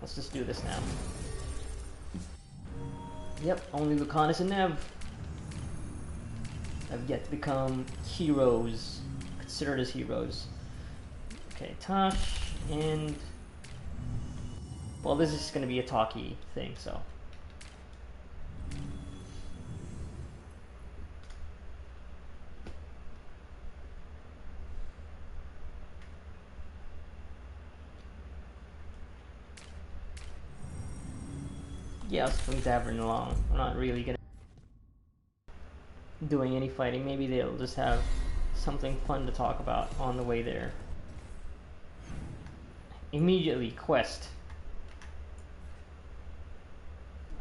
Let's just do this now. Yep, only Lucanus and Nev have yet to become heroes, considered as heroes. Okay, Tosh, and well, this is going to be a talkie thing, so. Yeah, I'll swing Davern along. I'm not really gonna doing any fighting. Maybe they'll just have something fun to talk about on the way there. Immediately, quest.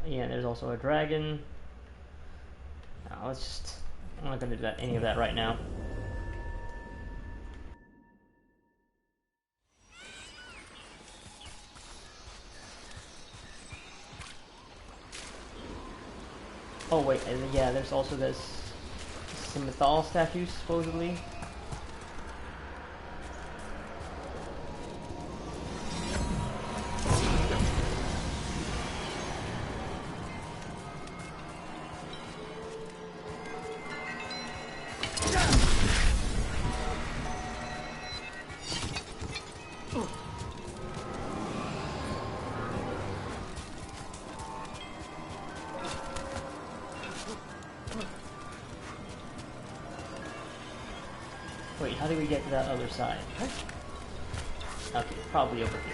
Yeah, there's also a dragon. No, let's just. I'm not gonna do that, any of that right now. Oh wait, and yeah, there's also this Simithal statue, supposedly. Wait, how do we get to that other side? Okay, probably over here.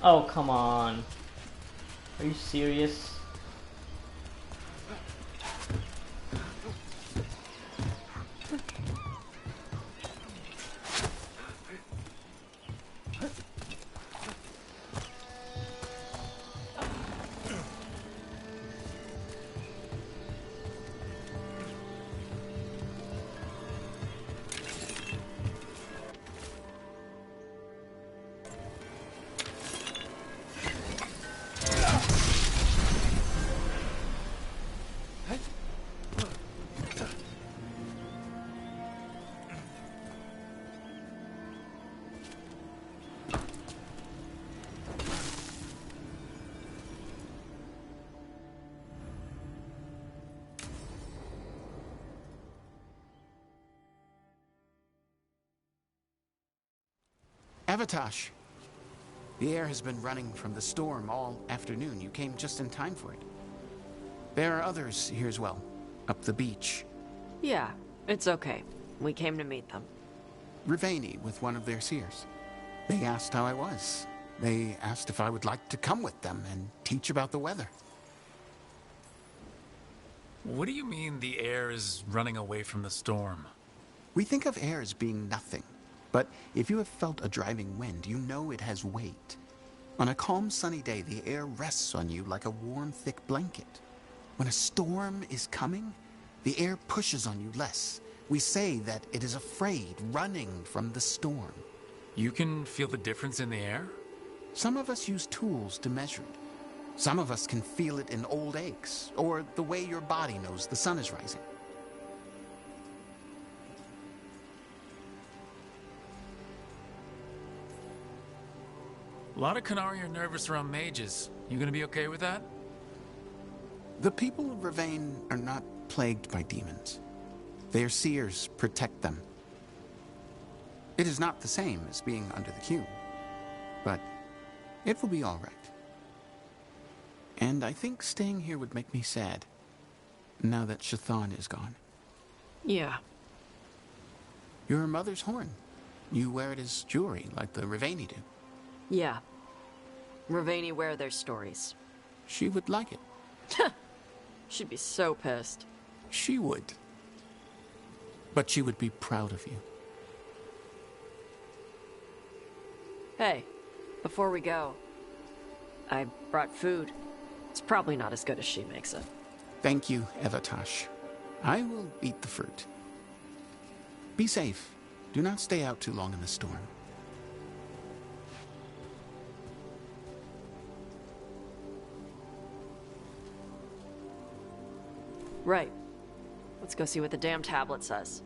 Oh, come on. Are you serious? Avatosh. The air has been running from the storm all afternoon. You came just in time for it. There are others here as well, up the beach. Yeah, it's okay. We came to meet them. Rivaini with one of their seers. They asked how I was. They asked if I would like to come with them and teach about the weather. What do you mean the air is running away from the storm? We think of air as being nothing. But if you have felt a driving wind, you know it has weight. On a calm, sunny day, the air rests on you like a warm, thick blanket. When a storm is coming, the air pushes on you less. We say that it is afraid, running from the storm. You can feel the difference in the air? Some of us use tools to measure it. Some of us can feel it in old aches, or the way your body knows the sun is rising. A lot of Qunari are nervous around mages. You gonna be okay with that? The people of Profane are not plagued by demons. Their seers protect them. It is not the same as being under the Qun, but it will be all right. And I think staying here would make me sad, now that Shathan is gone. Yeah. Your mother's horn. You wear it as jewelry, like the Rivaini do. Yeah. Rivaini wear their stories. She would like it. She'd be so pissed. She would. But she would be proud of you. Hey, before we go, I brought food. It's probably not as good as she makes it. Thank you, Avatosh. I will eat the fruit. Be safe. Do not stay out too long in the storm. Right. Let's go see what the damn tablet says.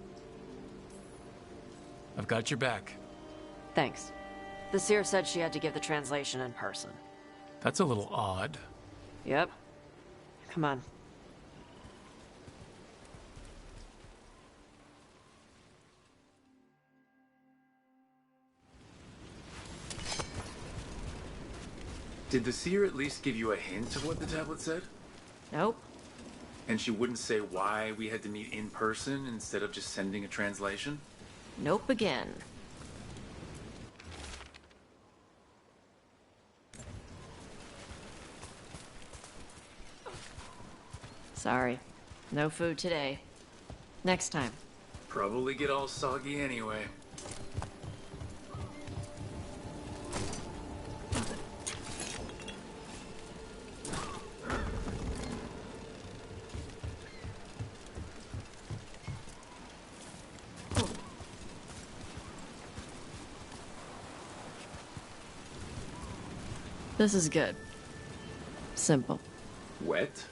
I've got your back. Thanks. The seer said she had to give the translation in person. That's a little odd. Yep. Come on. Did the seer at least give you a hint of what the tablet said? Nope. And she wouldn't say why we had to meet in person instead of just sending a translation? Nope again. Sorry. No food today. Next time. Probably get all soggy anyway. This is good. Simple. Wet?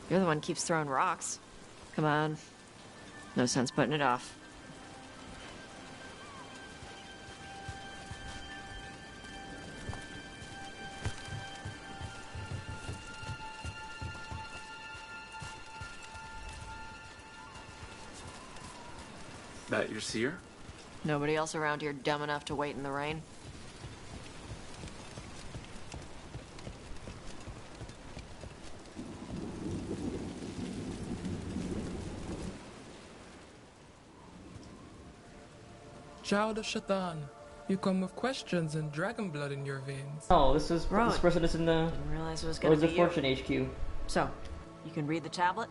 You're the one who keeps throwing rocks. Come on. No sense putting it off. That your seer? Nobody else around here dumb enough to wait in the rain? Child of Shathan, you come with questions and dragon blood in your veins. Oh, this person is in the. Didn't realize it was gonna be Fortune HQ. So, you can read the tablet?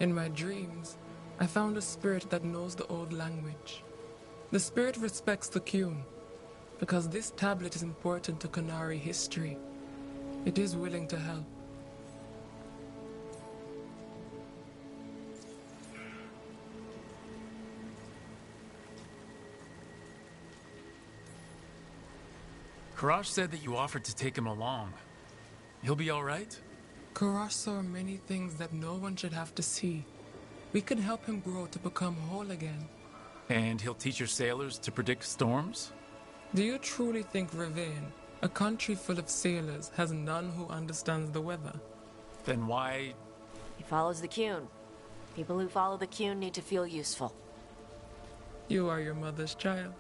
In my dreams, I found a spirit that knows the old language. The spirit respects the Qun, because this tablet is important to Qunari history. It is willing to help. Karash said that you offered to take him along. He'll be all right? Karash saw many things that no one should have to see. We can help him grow to become whole again. And he'll teach your sailors to predict storms? Do you truly think Profane, a country full of sailors, has none who understands the weather? Then why... He follows the Qun. People who follow the Qun need to feel useful. You are your mother's child.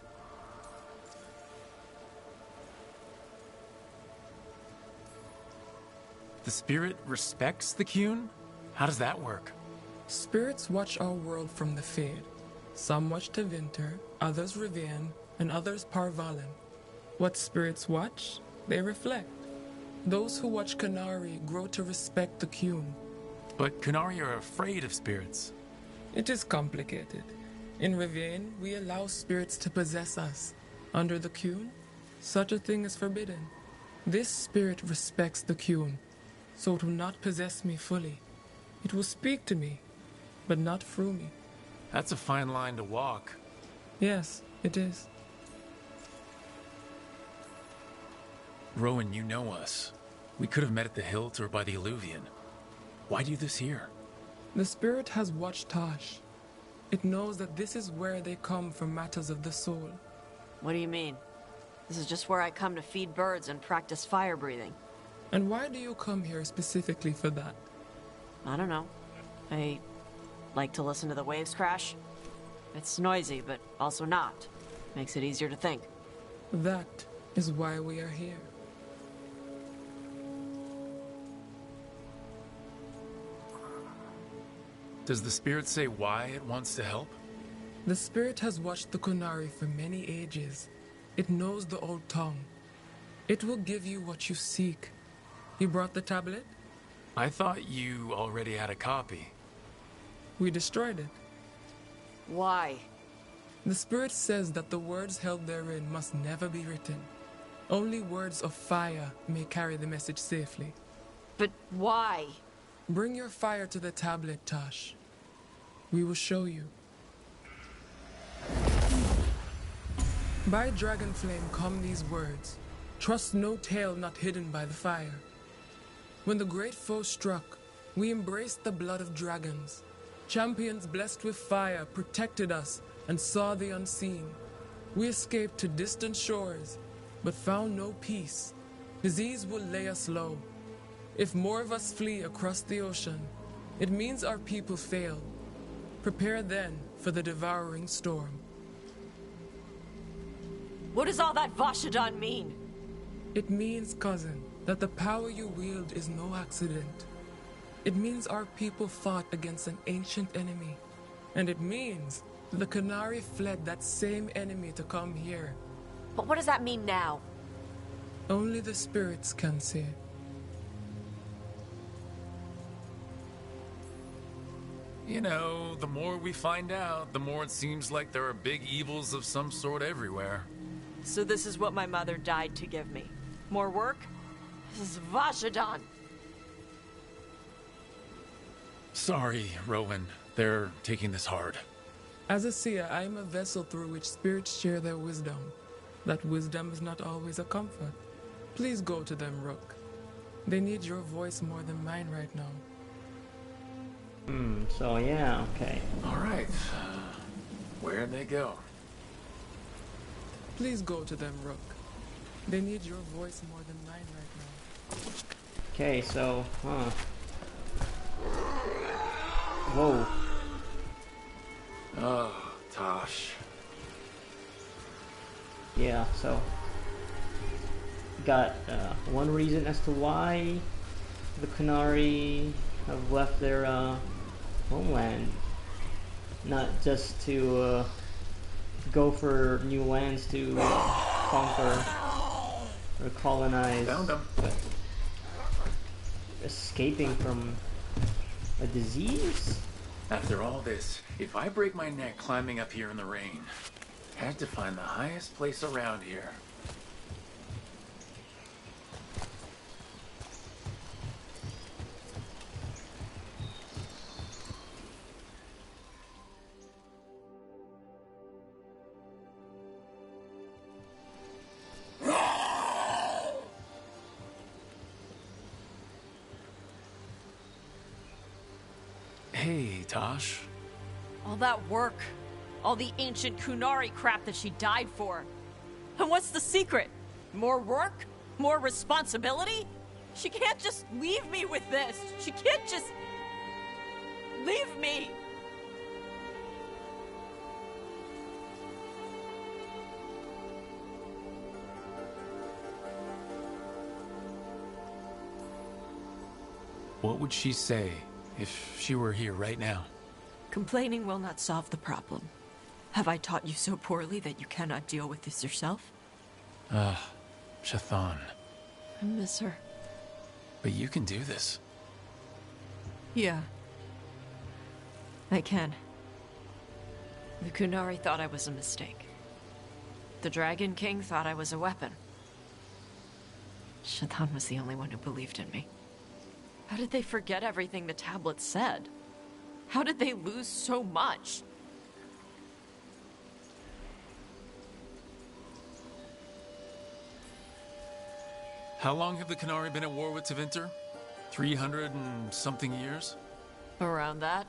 The spirit respects the Qun? How does that work? Spirits watch our world from the Fade. Some watch Tevinter, others Rivian, and others Parvalen. What spirits watch, they reflect. Those who watch Qunari grow to respect the Qun. But Qunari are afraid of spirits. It is complicated. In Rivian, we allow spirits to possess us. Under the Qun, such a thing is forbidden. This spirit respects the Qun, so it will not possess me fully. It will speak to me, but not through me. That's a fine line to walk. Yes, it is. Rowan, you know us. We could have met at the hilt or by the Alluvion. Why do this here? The spirit has watched Tosh. It knows that this is where they come for matters of the soul. What do you mean? This is just where I come to feed birds and practice fire breathing. And why do you come here specifically for that? I don't know. I like to listen to the waves crash. It's noisy, but also not. Makes it easier to think. That is why we are here. Does the spirit say why it wants to help? The spirit has watched the Qunari for many ages. It knows the old tongue. It will give you what you seek. You brought the tablet? I thought you already had a copy. We destroyed it. Why? The spirit says that the words held therein must never be written. Only words of fire may carry the message safely. But why? Bring your fire to the tablet, Tosh. We will show you. By dragon flame come these words. Trust no tale not hidden by the fire. When the great foe struck, we embraced the blood of dragons. Champions blessed with fire protected us and saw the unseen. We escaped to distant shores, but found no peace. Disease will lay us low. If more of us flee across the ocean, it means our people fail. Prepare then for the devouring storm. What does all that Vashadan mean? It means, cousin, that the power you wield is no accident. It means our people fought against an ancient enemy. And it means the Qunari fled that same enemy to come here. But what does that mean now? Only the spirits can say. You know, the more we find out, the more it seems like there are big evils of some sort everywhere. So this is what my mother died to give me. More work? This is Vashadan. Sorry, Rowan. They're taking this hard. As a seer, I am a vessel through which spirits share their wisdom. That wisdom is not always a comfort. Please go to them, Rook. They need your voice more than mine right now. So yeah, okay. Alright. Where'd they go? Please go to them, Rook. They need your voice more than mine right now. Okay, so, Whoa. Oh, Tosh. Yeah, so got one reason as to why the Qunari have left their homeland, not just to go for new lands to conquer or colonize, Found them. but escaping from a disease? After all this, if I break my neck climbing up here in the rain, had to find the highest place around here. Hey, Tosh. All that work. All the ancient Qunari crap that she died for. And what's the secret? More work? More responsibility? She can't just leave me with this. She can't just... leave me. What would she say if she were here right now? Complaining will not solve the problem. Have I taught you so poorly that you cannot deal with this yourself? Shathan. I miss her. But you can do this. Yeah. I can. The Kunari thought I was a mistake. The Dragon King thought I was a weapon. Shathan was the only one who believed in me. How did they forget everything the tablet said? How did they lose so much? How long have the Kunari been at war with Tevinter? 300 and something years? Around that?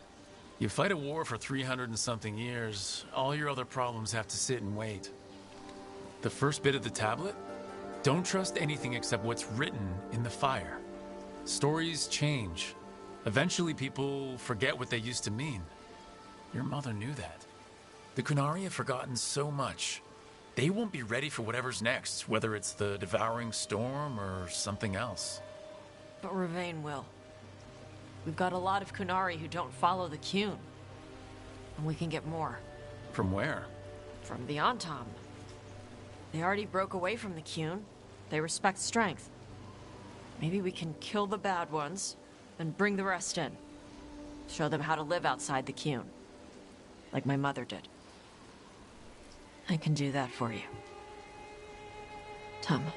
You fight a war for 300 and something years, all your other problems have to sit and wait. The first bit of the tablet? Don't trust anything except what's written in the fire. Stories change. Eventually people forget what they used to mean. Your mother knew that. The Kunari have forgotten so much. They won't be ready for whatever's next, whether it's the devouring storm or something else. But Profane will. We've got a lot of Kunari who don't follow the Qun. And we can get more. From where? From the Antam. They already broke away from the Qun. They respect strength. Maybe we can kill the bad ones, and bring the rest in. Show them how to live outside the Qun. Like my mother did. I can do that for you. Tama.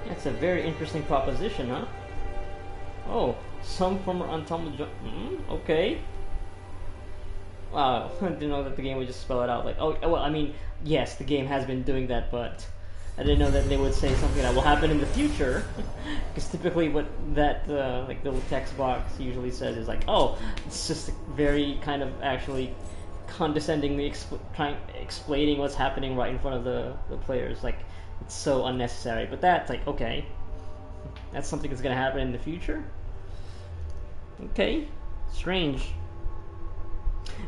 That's a very interesting proposition, huh? Oh, some former Antam... okay. Wow, I didn't know that the game would just spell it out. Like, oh, well, I mean, yes, the game has been doing that, but I didn't know that they would say something that will happen in the future. Because typically what that, like, little text box usually says is like, oh, it's just very kind of actually condescendingly explaining what's happening right in front of the players. Like, it's so unnecessary. But that's like, okay, that's something that's going to happen in the future? Okay, strange.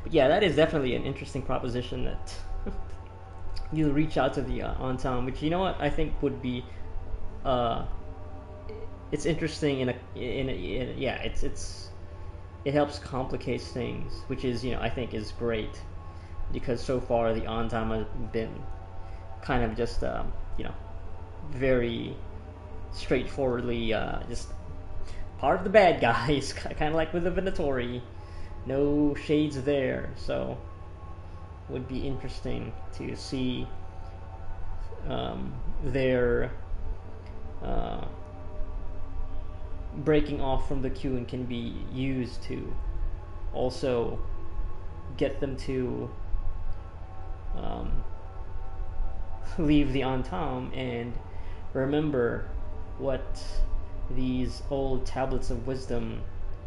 But yeah, that is definitely an interesting proposition that you reach out to the Antam, which, you know what, I think would be it's interesting in a yeah, it helps complicate things, which is, you know, I think is great, because so far the Antam has been kind of just you know, very straightforwardly just part of the bad guys, kind of like with the Venatori. No shades there, so would be interesting to see their breaking off from the Qun can be used to also get them to leave the Antam and remember what these old tablets of wisdom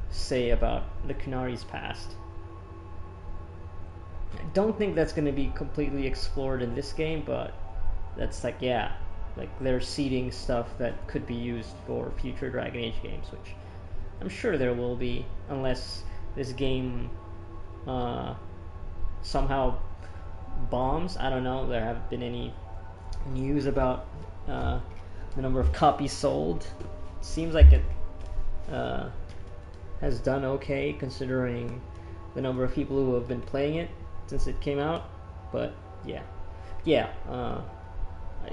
say about the Kunari's past. I don't think that's going to be completely explored in this game, but that's like, yeah, like they're seeding stuff that could be used for future Dragon Age games, which I'm sure there will be, unless this game somehow bombs. I don't know, there haven't been any news about the number of copies sold. Seems like it has done okay considering the number of people who have been playing it since it came out, but yeah,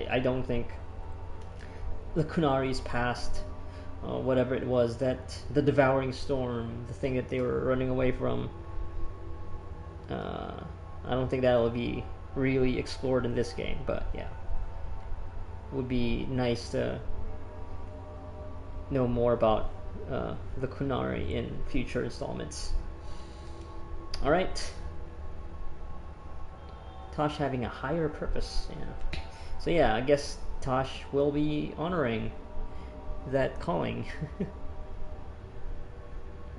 I don't think the Kunari's past, whatever it was, that the devouring storm, the thing that they were running away from, I don't think that will be really explored in this game, but yeah, it would be nice to know more about the Kunari in future installments. Alright. Tosh having a higher purpose, yeah. So yeah, I guess Tosh will be honoring that calling.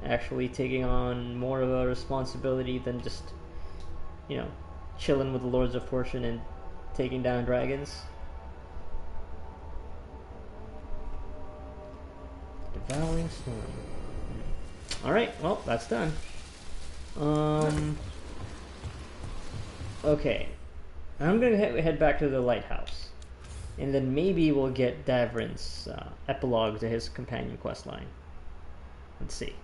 Actually taking on more of a responsibility than just, you know, chilling with the Lords of Fortune and taking down dragons. Devouring Storm. Alright, well, that's done. Okay. I'm gonna head back to the lighthouse. And then maybe we'll get Davrin's epilogue to his companion questline. Let's see.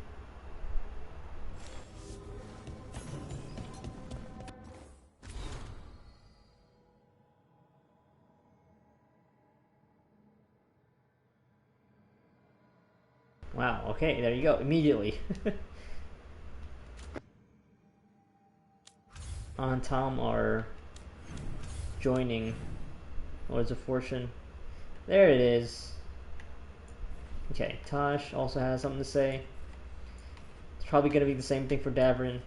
Wow, okay, there you go, immediately. Anna and Tom are joining Lords of Fortune. There it is. Okay, Tosh also has something to say. It's probably going to be the same thing for Davrin.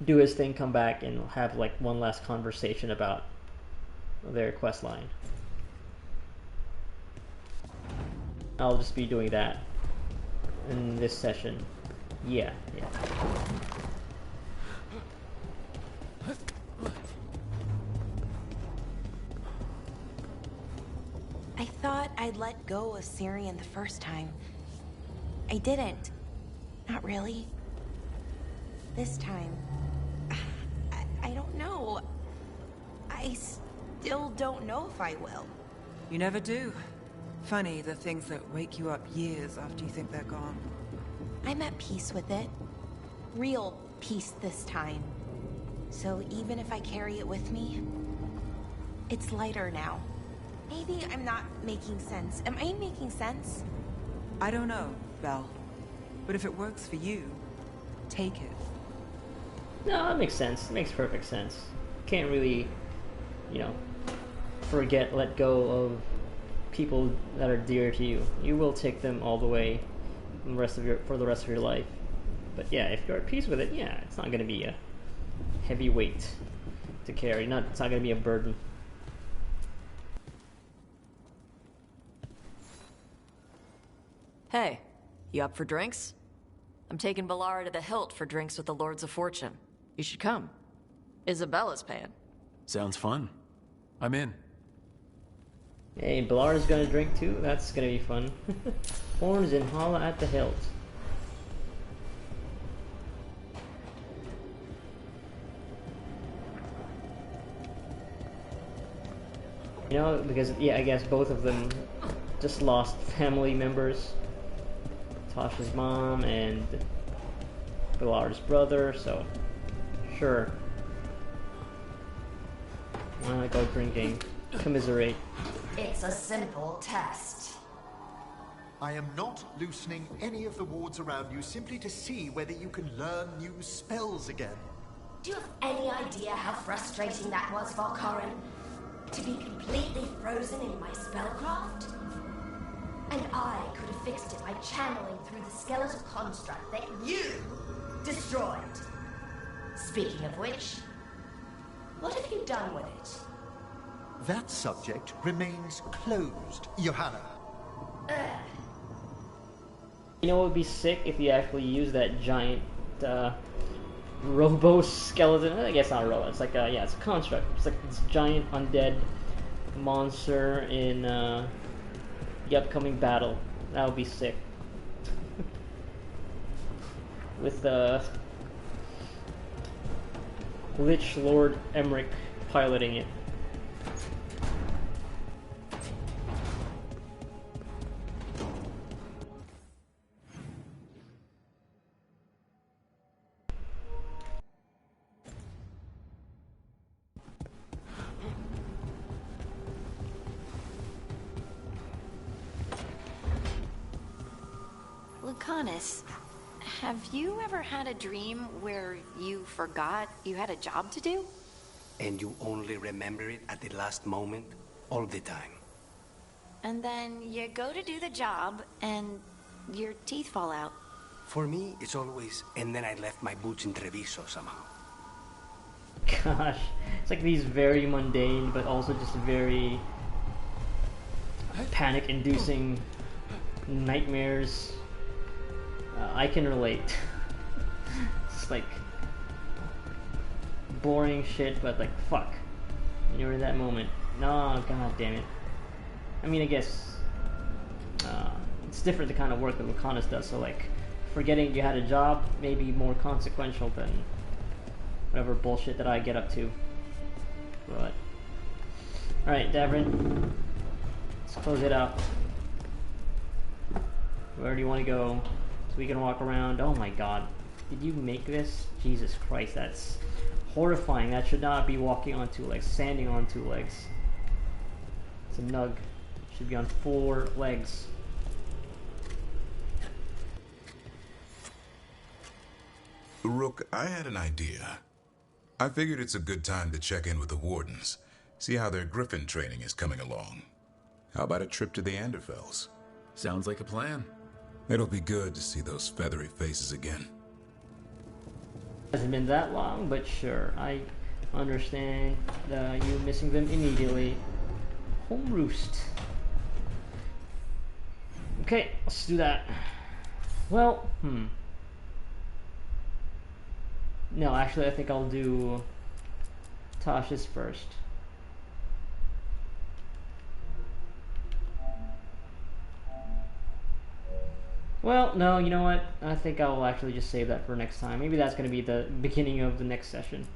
Do his thing, come back, and have like one last conversation about their quest line. I'll just be doing that in this session. Yeah. I thought I'd let go of Syrian the first time. I didn't. Not really. This time, I don't know. I still don't know if I will. You never do. Funny, the things that wake you up years after you think they're gone. I'm at peace with it. Real peace this time. So even if I carry it with me, it's lighter now. Maybe I'm not making sense. Am I making sense? I don't know, Belle. But if it works for you, take it. No, that makes sense. It makes perfect sense. Can't really, let go of people that are dear to you. You will take them all the way for the rest of your life. But yeah, if you're at peace with it, yeah, it's not going to be a heavy weight to carry. It's not going to be a burden. Hey, you up for drinks? I'm taking Bellara to the Hilt for drinks with the Lords of Fortune. You should come. Isabella's paying. Sounds fun. I'm in. Hey, Belara's gonna drink too? That's gonna be fun. Horns and holla at the hilt. Because, yeah, I guess both of them just lost family members. Tasha's mom and Belara's brother, so sure. Why not go drinking? Commiserate. It's a simple test. I am not loosening any of the wards around you simply to see whether you can learn new spells again. Do you have any idea how frustrating that was for Corin? To be completely frozen in my spellcraft? And I could have fixed it by channeling through the skeletal construct that you destroyed. Speaking of which, what have you done with it? That subject remains closed, Johanna. You know what would be sick if you actually use that giant robo skeleton? I guess not a robo. It's like it's a construct. It's like this giant undead monster in the upcoming battle. That would be sick. With Lich Lord Emmerich piloting it. Lucanus, have you ever had a dream where you forgot you had a job to do? And you only remember it at the last moment, all the time. And then you go to do the job, and your teeth fall out. For me, it's always, and then I left my boots in Treviso somehow. Gosh, it's like these very mundane, but also just very panic-inducing nightmares. I can relate. It's like boring shit, but like fuck. You're in that moment. No, god damn it. I mean, I guess it's different the kind of work that Lucanus does. So like, forgetting you had a job may be more consequential than whatever bullshit that I get up to. But all right, Davrin, let's close it out. Where do you want to go? So we can walk around. Oh my god. Did you make this? Jesus Christ, that's horrifying. That should not be walking on two legs, standing on two legs. It's a nug. Should be on 4 legs. Rook, I had an idea. I figured it's a good time to check in with the Wardens, see how their Griffin training is coming along. How about a trip to the Anderfells? Sounds like a plan. It'll be good to see those feathery faces again. Hasn't been that long, but sure. I understand you missing them immediately. Home Roost. Okay, let's do that. Well, no, actually, I think I'll do Tasha's first. Well, no, you know what? I think I'll actually just save that for next time. Maybe that's going to be the beginning of the next session.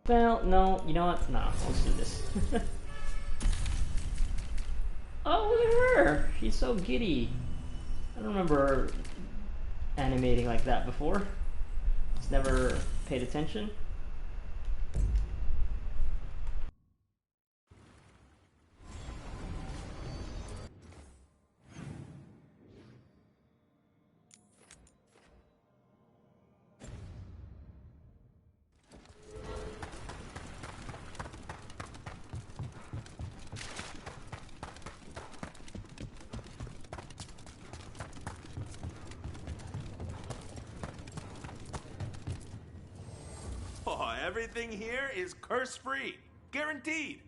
Well, no, you know what? No, let's do this. Oh, look at her! She's so giddy. I don't remember her animating like that before. Just never paid attention. Oh, everything here is curse-free. Guaranteed.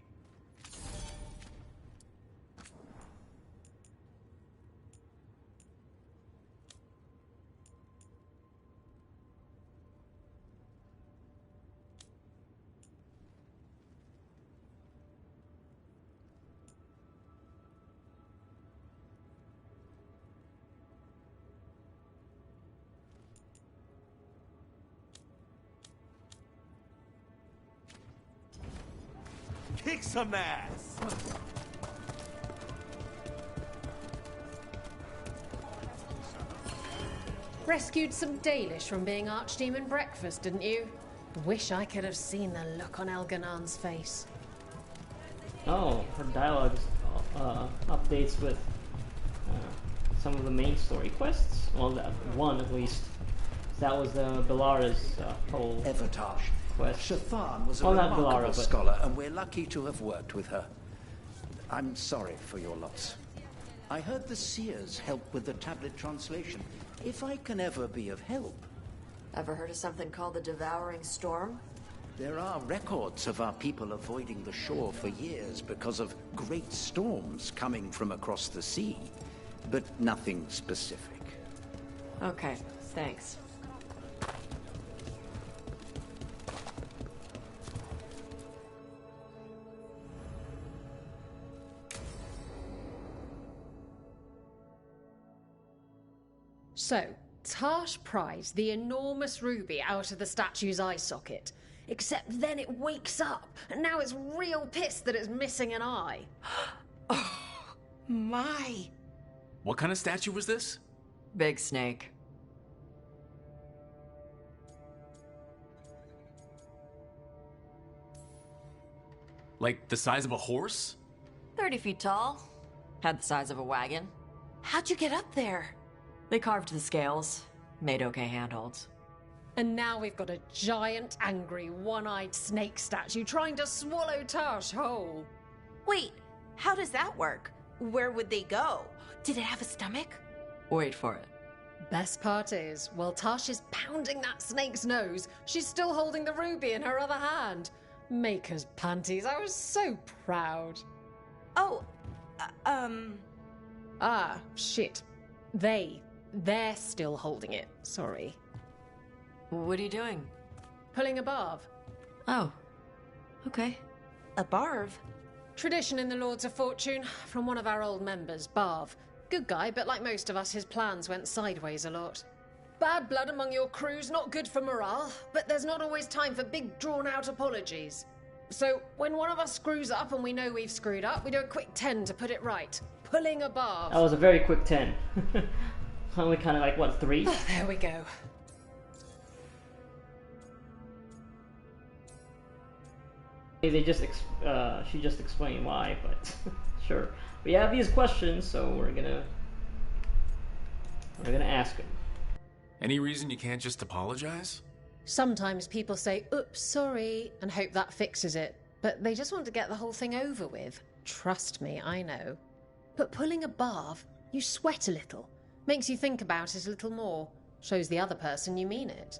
Kick some ass! Rescued some Dalish from being Archdemon breakfast, didn't you? Wish I could have seen the look on Elganon's face. Oh, her dialogue updates with some of the main story quests. Well, that one at least. That was the Belara's whole Evertage. quest. Shathan was a not remarkable Belara, but scholar, and we're lucky to have worked with her. I'm sorry for your loss. I heard the Seers help with the tablet translation. If I can ever be of help. Ever heard of something called the Devouring Storm? There are records of our people avoiding the shore for years because of great storms coming from across the sea, but nothing specific. Okay, thanks. So, Tash pries the enormous ruby out of the statue's eye socket. Except then it wakes up, and now it's real pissed that it's missing an eye. Oh, my. What kind of statue was this? Big snake. Like the size of a horse? 30 feet tall. Had the size of a wagon. How'd you get up there? They carved the scales, made okay handholds. And now we've got a giant, angry, one-eyed snake statue trying to swallow Tash whole. Wait, how does that work? Where would they go? Did it have a stomach? Wait for it. Best part is, while Tash is pounding that snake's nose, she's still holding the ruby in her other hand. Maker's panties. I was so proud. Oh, Ah, shit. They're still holding it. Sorry. What are you doing? Pulling a barv. Oh. Okay. A barv? Tradition in the Lords of Fortune, from one of our old members, Barv. Good guy, but like most of us, his plans went sideways a lot. Bad blood among your crews, not good for morale, but there's not always time for big, drawn-out apologies. So, when one of us screws up and we know we've screwed up, we do a quick 10 to put it right. Pulling a barv. That was a very quick 10. Only kind of like, what, 3? There we go. They just she just explained why, but sure. We have these questions, so we're gonna ask them. Any reason you can't just apologize? Sometimes people say, oops, sorry, and hope that fixes it. But they just want to get the whole thing over with. Trust me, I know. But pulling a barv, you sweat a little. Makes you think about it a little more. Shows the other person you mean it.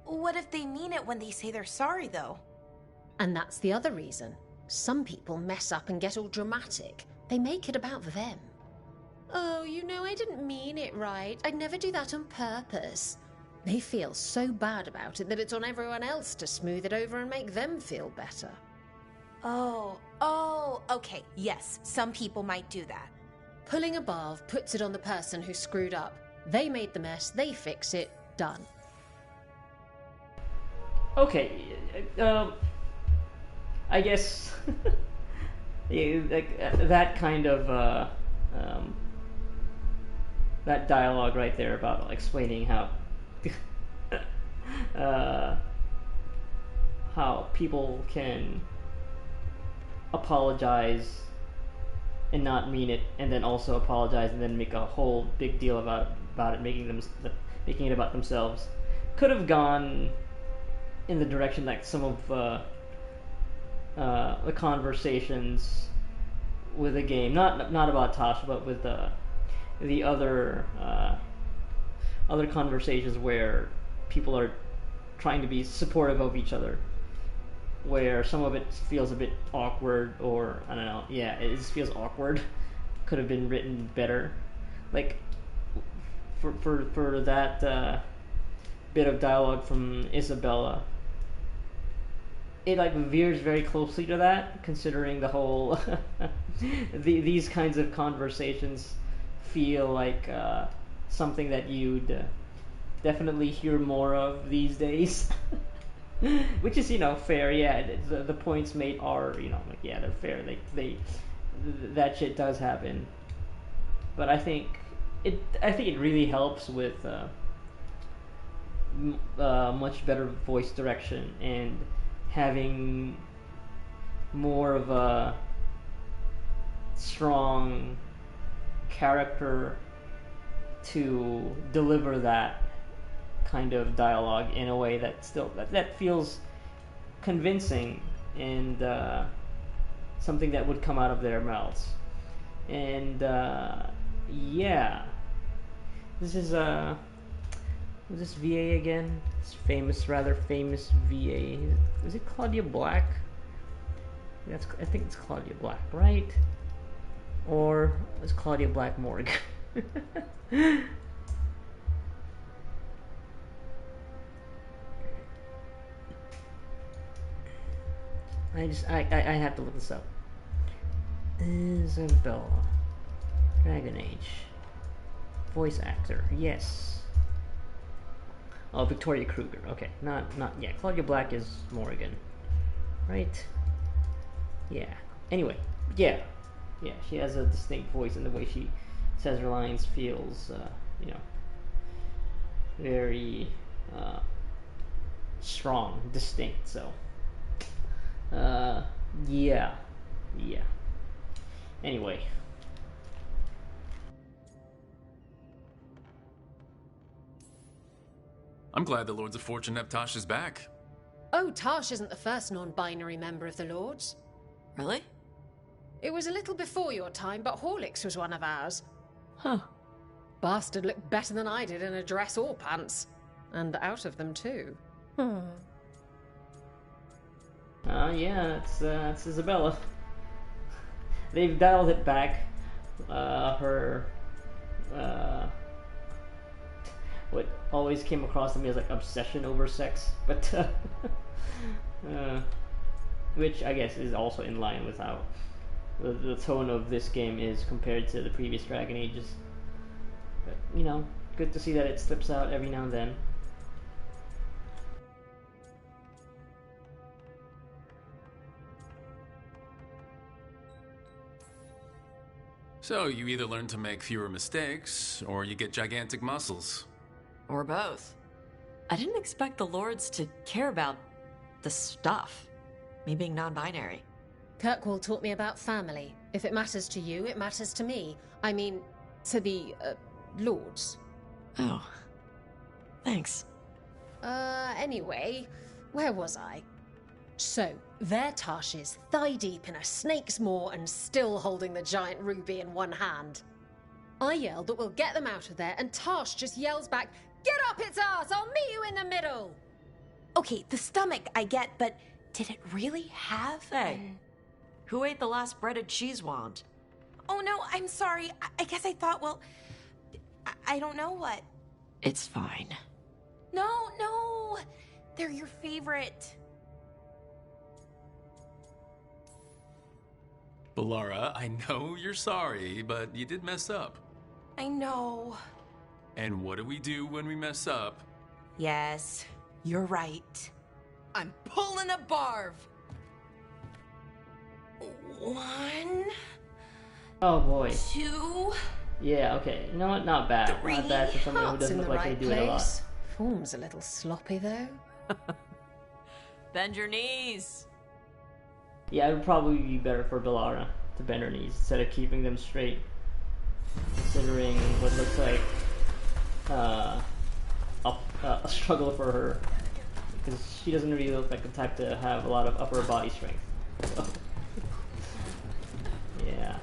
What if they mean it when they say they're sorry, though? And that's the other reason. Some people mess up and get all dramatic. They make it about them. Oh, you know, I didn't mean it right. I'd never do that on purpose. They feel so bad about it that it's on everyone else to smooth it over and make them feel better. Oh, okay. Yes, some people might do that. Pulling a barv puts it on the person who screwed up. They made the mess, they fix it, done. Okay, I guess that kind of that dialogue right there about explaining how people can apologize and not mean it, and then also apologize and then make a whole big deal about it, making it about themselves, could have gone in the direction like some of the conversations with the game, not about Tasha, but with the other conversations where people are trying to be supportive of each other, where some of it feels a bit awkward, or I don't know, yeah, it just feels awkward. Could have been written better, like for that bit of dialogue from Isabella. It like veers very closely to that, considering the whole these kinds of conversations feel like something that you'd definitely hear more of these days. Which is, fair. Yeah, the points made are, like, yeah, they're fair. They that shit does happen. But I think it really helps with much better voice direction and having more of a strong character to deliver that kind of dialogue in a way that still that feels convincing and something that would come out of their mouths. And yeah, this is who's this VA again? This rather famous VA. Is it Claudia Black? I think it's Claudia Black, right? Or is Claudia Black Morgan? I have to look this up. Isabella, Dragon Age, voice actor, yes. Oh, Victoria Kruger. Okay, not yeah. Claudia Black is Morgan, right? Yeah. Anyway, yeah. She has a distinct voice, and the way she says her lines feels, very strong, distinct. So, yeah. Anyway. I'm glad the Lords of Fortune have Tasha's back. Oh, Tash isn't the first non-binary member of the Lords. Really? It was a little before your time, but Horlicks was one of ours. Huh. Bastard looked better than I did in a dress or pants. And out of them, too. Yeah, it's Isabella. They've dialed it back. Her what always came across to me as like obsession over sex, but which I guess is also in line with how the tone of this game is compared to the previous Dragon Ages. But, you know, good to see that it slips out every now and then. So, you either learn to make fewer mistakes, or you get gigantic muscles. Or both. I didn't expect the Lords to care about the stuff. Me being non-binary. Kirkwall taught me about family. If it matters to you, it matters to me. I mean, to the, Lords. Oh. Thanks. Anyway, where was I? So, there Tash is, thigh-deep in a snake's maw and still holding the giant ruby in one hand. I yell that we'll get them out of there, and Tash just yells back, "Get up its ass! I'll meet you in the middle!" Okay, the stomach I get, but did it really have... Hey, who ate the last breaded cheese wand? Oh no, I'm sorry. I guess I thought, well... I don't know what. It's fine. No! They're your favorite. Balara, I know you're sorry, but you did mess up. I know. And what do we do when we mess up? Yes, you're right. I'm pulling a barv. 1... Oh boy. 2... Yeah, okay. You know what? Not bad. 3... Not bad for someone who doesn't look like they do it a lot. Form's a little sloppy, though. Bend your knees. Yeah, it would probably be better for Balara to bend her knees instead of keeping them straight. Considering what looks like a struggle for her. Because she doesn't really look like the type to have a lot of upper body strength. So. Yeah.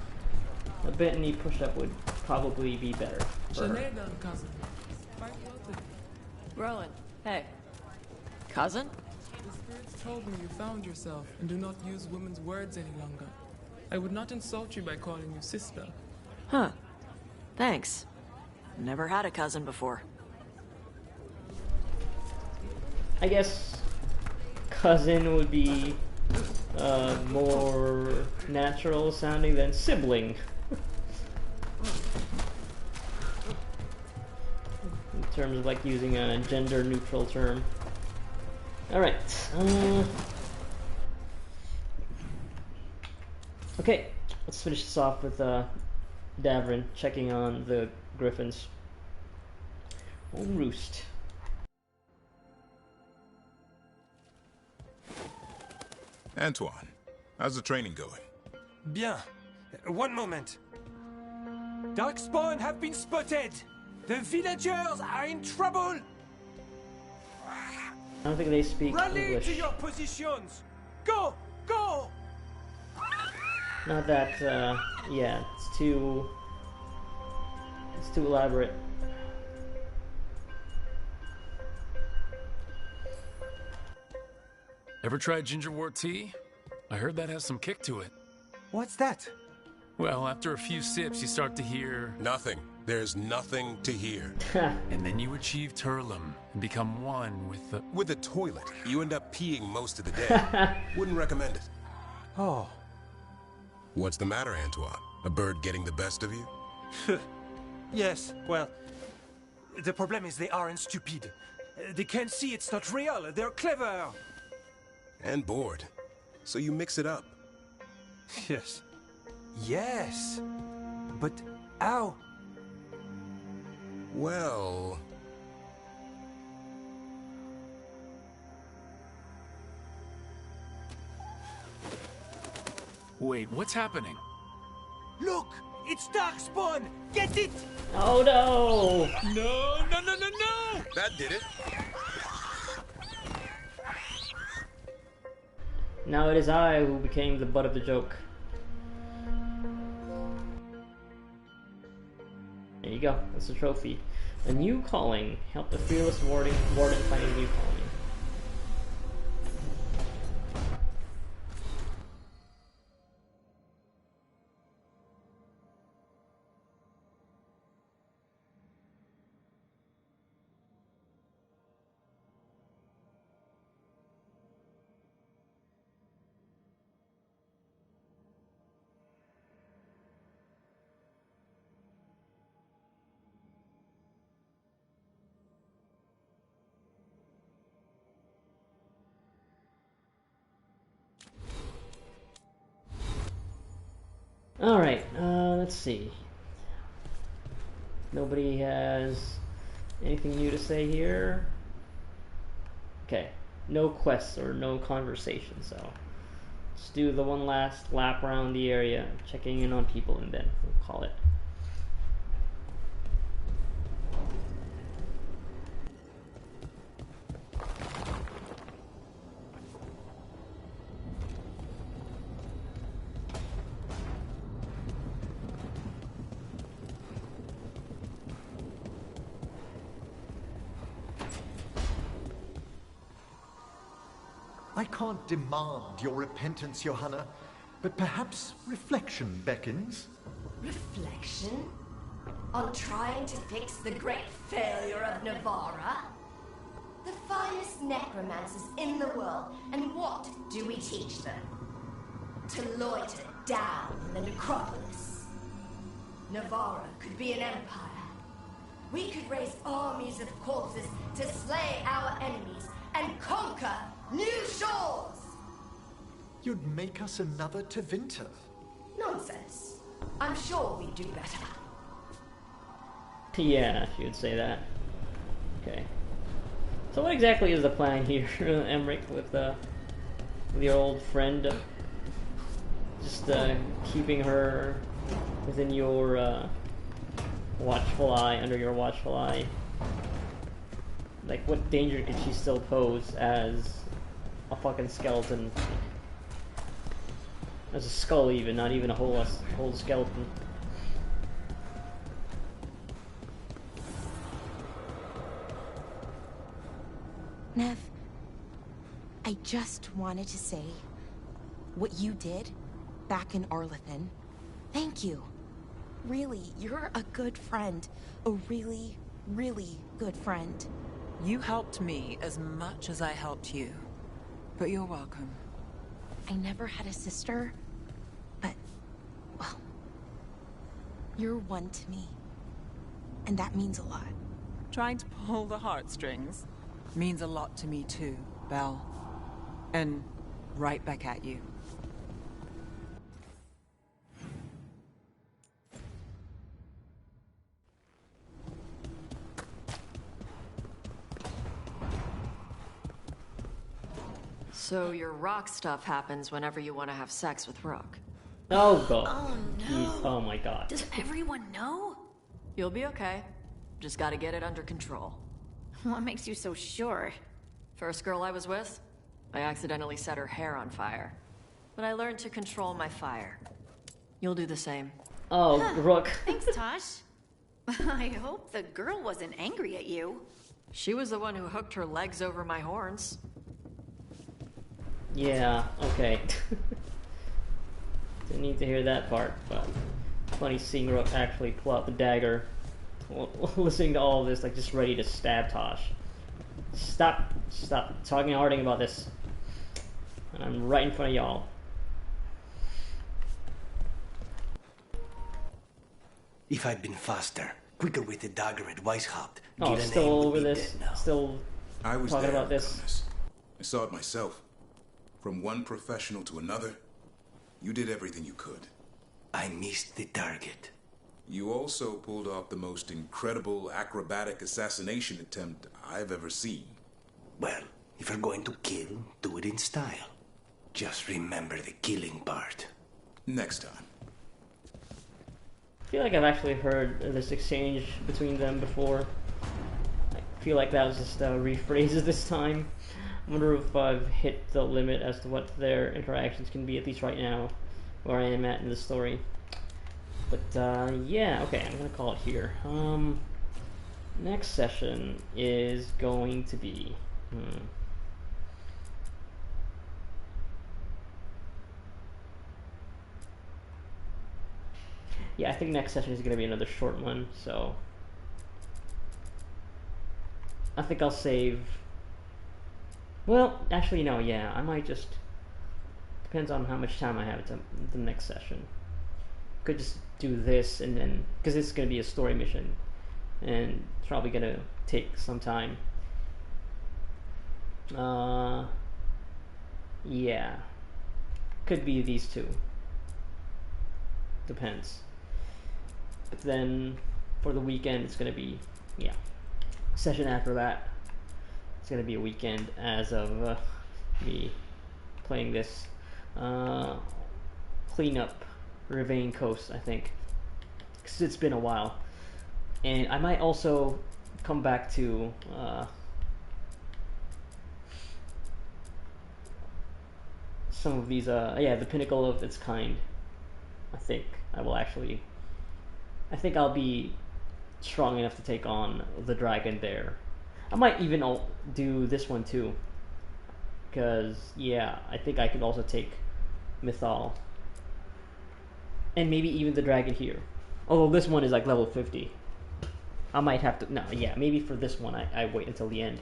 A bent knee push-up would probably be better for her. Cousin. Rowan, hey. Cousin? The spirits told me you found yourself and do not use women's words any longer. I would not insult you by calling you sister. Huh. Thanks. Never had a cousin before. I guess cousin would be more natural sounding than sibling. In terms of like using a gender neutral term. Alright. Okay, let's finish this off with Davrin checking on the griffins. Home Roost. Antoine, how's the training going? Bien. One moment. Darkspawn have been spotted! The villagers are in trouble! I don't think they speak Rally English. to your positions! Go! Go! Not that, yeah, it's too elaborate. Ever tried gingerwort tea? I heard that has some kick to it. What's that? Well, after a few sips, you start to hear... Nothing. There's nothing to hear. And then you achieve Turlum and become one with the... With the toilet. You end up peeing most of the day. Wouldn't recommend it. Oh. What's the matter, Antoine? A bird getting the best of you? Yes, well, the problem is they aren't stupid. They can't see it's not real. They're clever. And bored. So you mix it up. Yes. Yes. But how? Well... Wait, what's happening? Look! It's Darkspawn! Get it! Oh no! No, no, no, no, no! That did it. Now it is I who became the butt of the joke. There you go. That's the trophy. A new calling. Help the fearless warden find a new calling. Alright, let's see. Nobody has anything new to say here? Okay, no quests or no conversation, so let's do the one last lap around the area, checking in on people, and then we'll call it. I can't demand your repentance, Johanna, but perhaps reflection beckons. Reflection? On trying to fix the great failure of Navarra? The finest necromancers in the world, and what do we teach them? To loiter down the necropolis. Navarra could be an empire. We could raise armies of corpses to slay our enemies and conquer new shores! You'd make us another Tevinter. Nonsense. I'm sure we'd do better. Yeah, she would say that. Okay. So what exactly is the plan here, Emmerich, with your old friend? Just keeping her within your watchful eye, under your watchful eye. Like, what danger could she still pose as a fucking skeleton? As a skull, even, not even a whole skeleton. Nev, I just wanted to say what you did back in Arlethan. Thank you. Really, you're a good friend. A really, really good friend. You helped me as much as I helped you. But you're welcome. I never had a sister, but, well, you're one to me. And that means a lot. Trying to pull the heartstrings means a lot to me too, Belle. And right back at you. So your rock stuff happens whenever you want to have sex with Rook. Oh god. Oh no. Oh my god. Does everyone know? You'll be okay. Just gotta get it under control. What makes you so sure? First girl I was with, I accidentally set her hair on fire. But I learned to control my fire. You'll do the same. Oh, Rook. Thanks, Tosh. I hope the girl wasn't angry at you. She was the one who hooked her legs over my horns. Yeah, okay. Didn't need to hear that part, but funny seeing Rook actually pull out the dagger. Listening to all of this, like just ready to stab Tosh. Stop talking and harding about this. And I'm right in front of y'all. If I'd been faster, quicker with the dagger at Weishaupt, Oh, still over this? Still I was talking there, about this? Gomez. I saw it myself. From one professional to another, you did everything you could. I missed the target. You also pulled off the most incredible acrobatic assassination attempt I've ever seen. Well, if you're going to kill, do it in style. Just remember the killing part. Next time. I feel like I've actually heard this exchange between them before. I feel like that was just rephrased this time. I wonder if I've hit the limit as to what their interactions can be, at least right now, where I am at in the story. But, yeah, okay, I'm gonna call it here. Next session is going to be... Yeah, I think next session is gonna be another short one, so... I think I'll save... Well, actually, no, yeah, I might just... Depends on how much time I have to the next session. Could just do this and then... Because it's going to be a story mission. And it's probably going to take some time. Yeah. Could be these two. depends. But then for the weekend, it's gonna be, yeah, session after that. It's gonna be a weekend as of me playing this. Clean up Ravine Coast, I think, because it's been a while. And I might also come back to some of these, yeah, the pinnacle of its kind. I think I'll be strong enough to take on the dragon there. I might even do this one too, because yeah, I think I could also take Mythal, and maybe even the dragon here. Although this one is like level 50. I might have to, no, yeah, maybe for this one I wait until the end,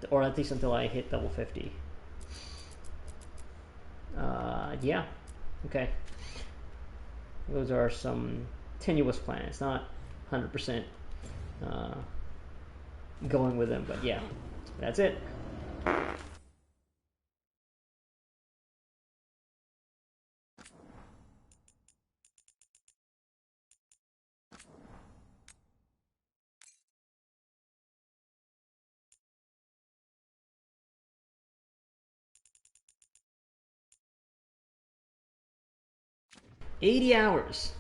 or at least until I hit level 50. Yeah, okay. Those are some tenuous plans, not 100% going with them, but yeah, that's it. $80 hours.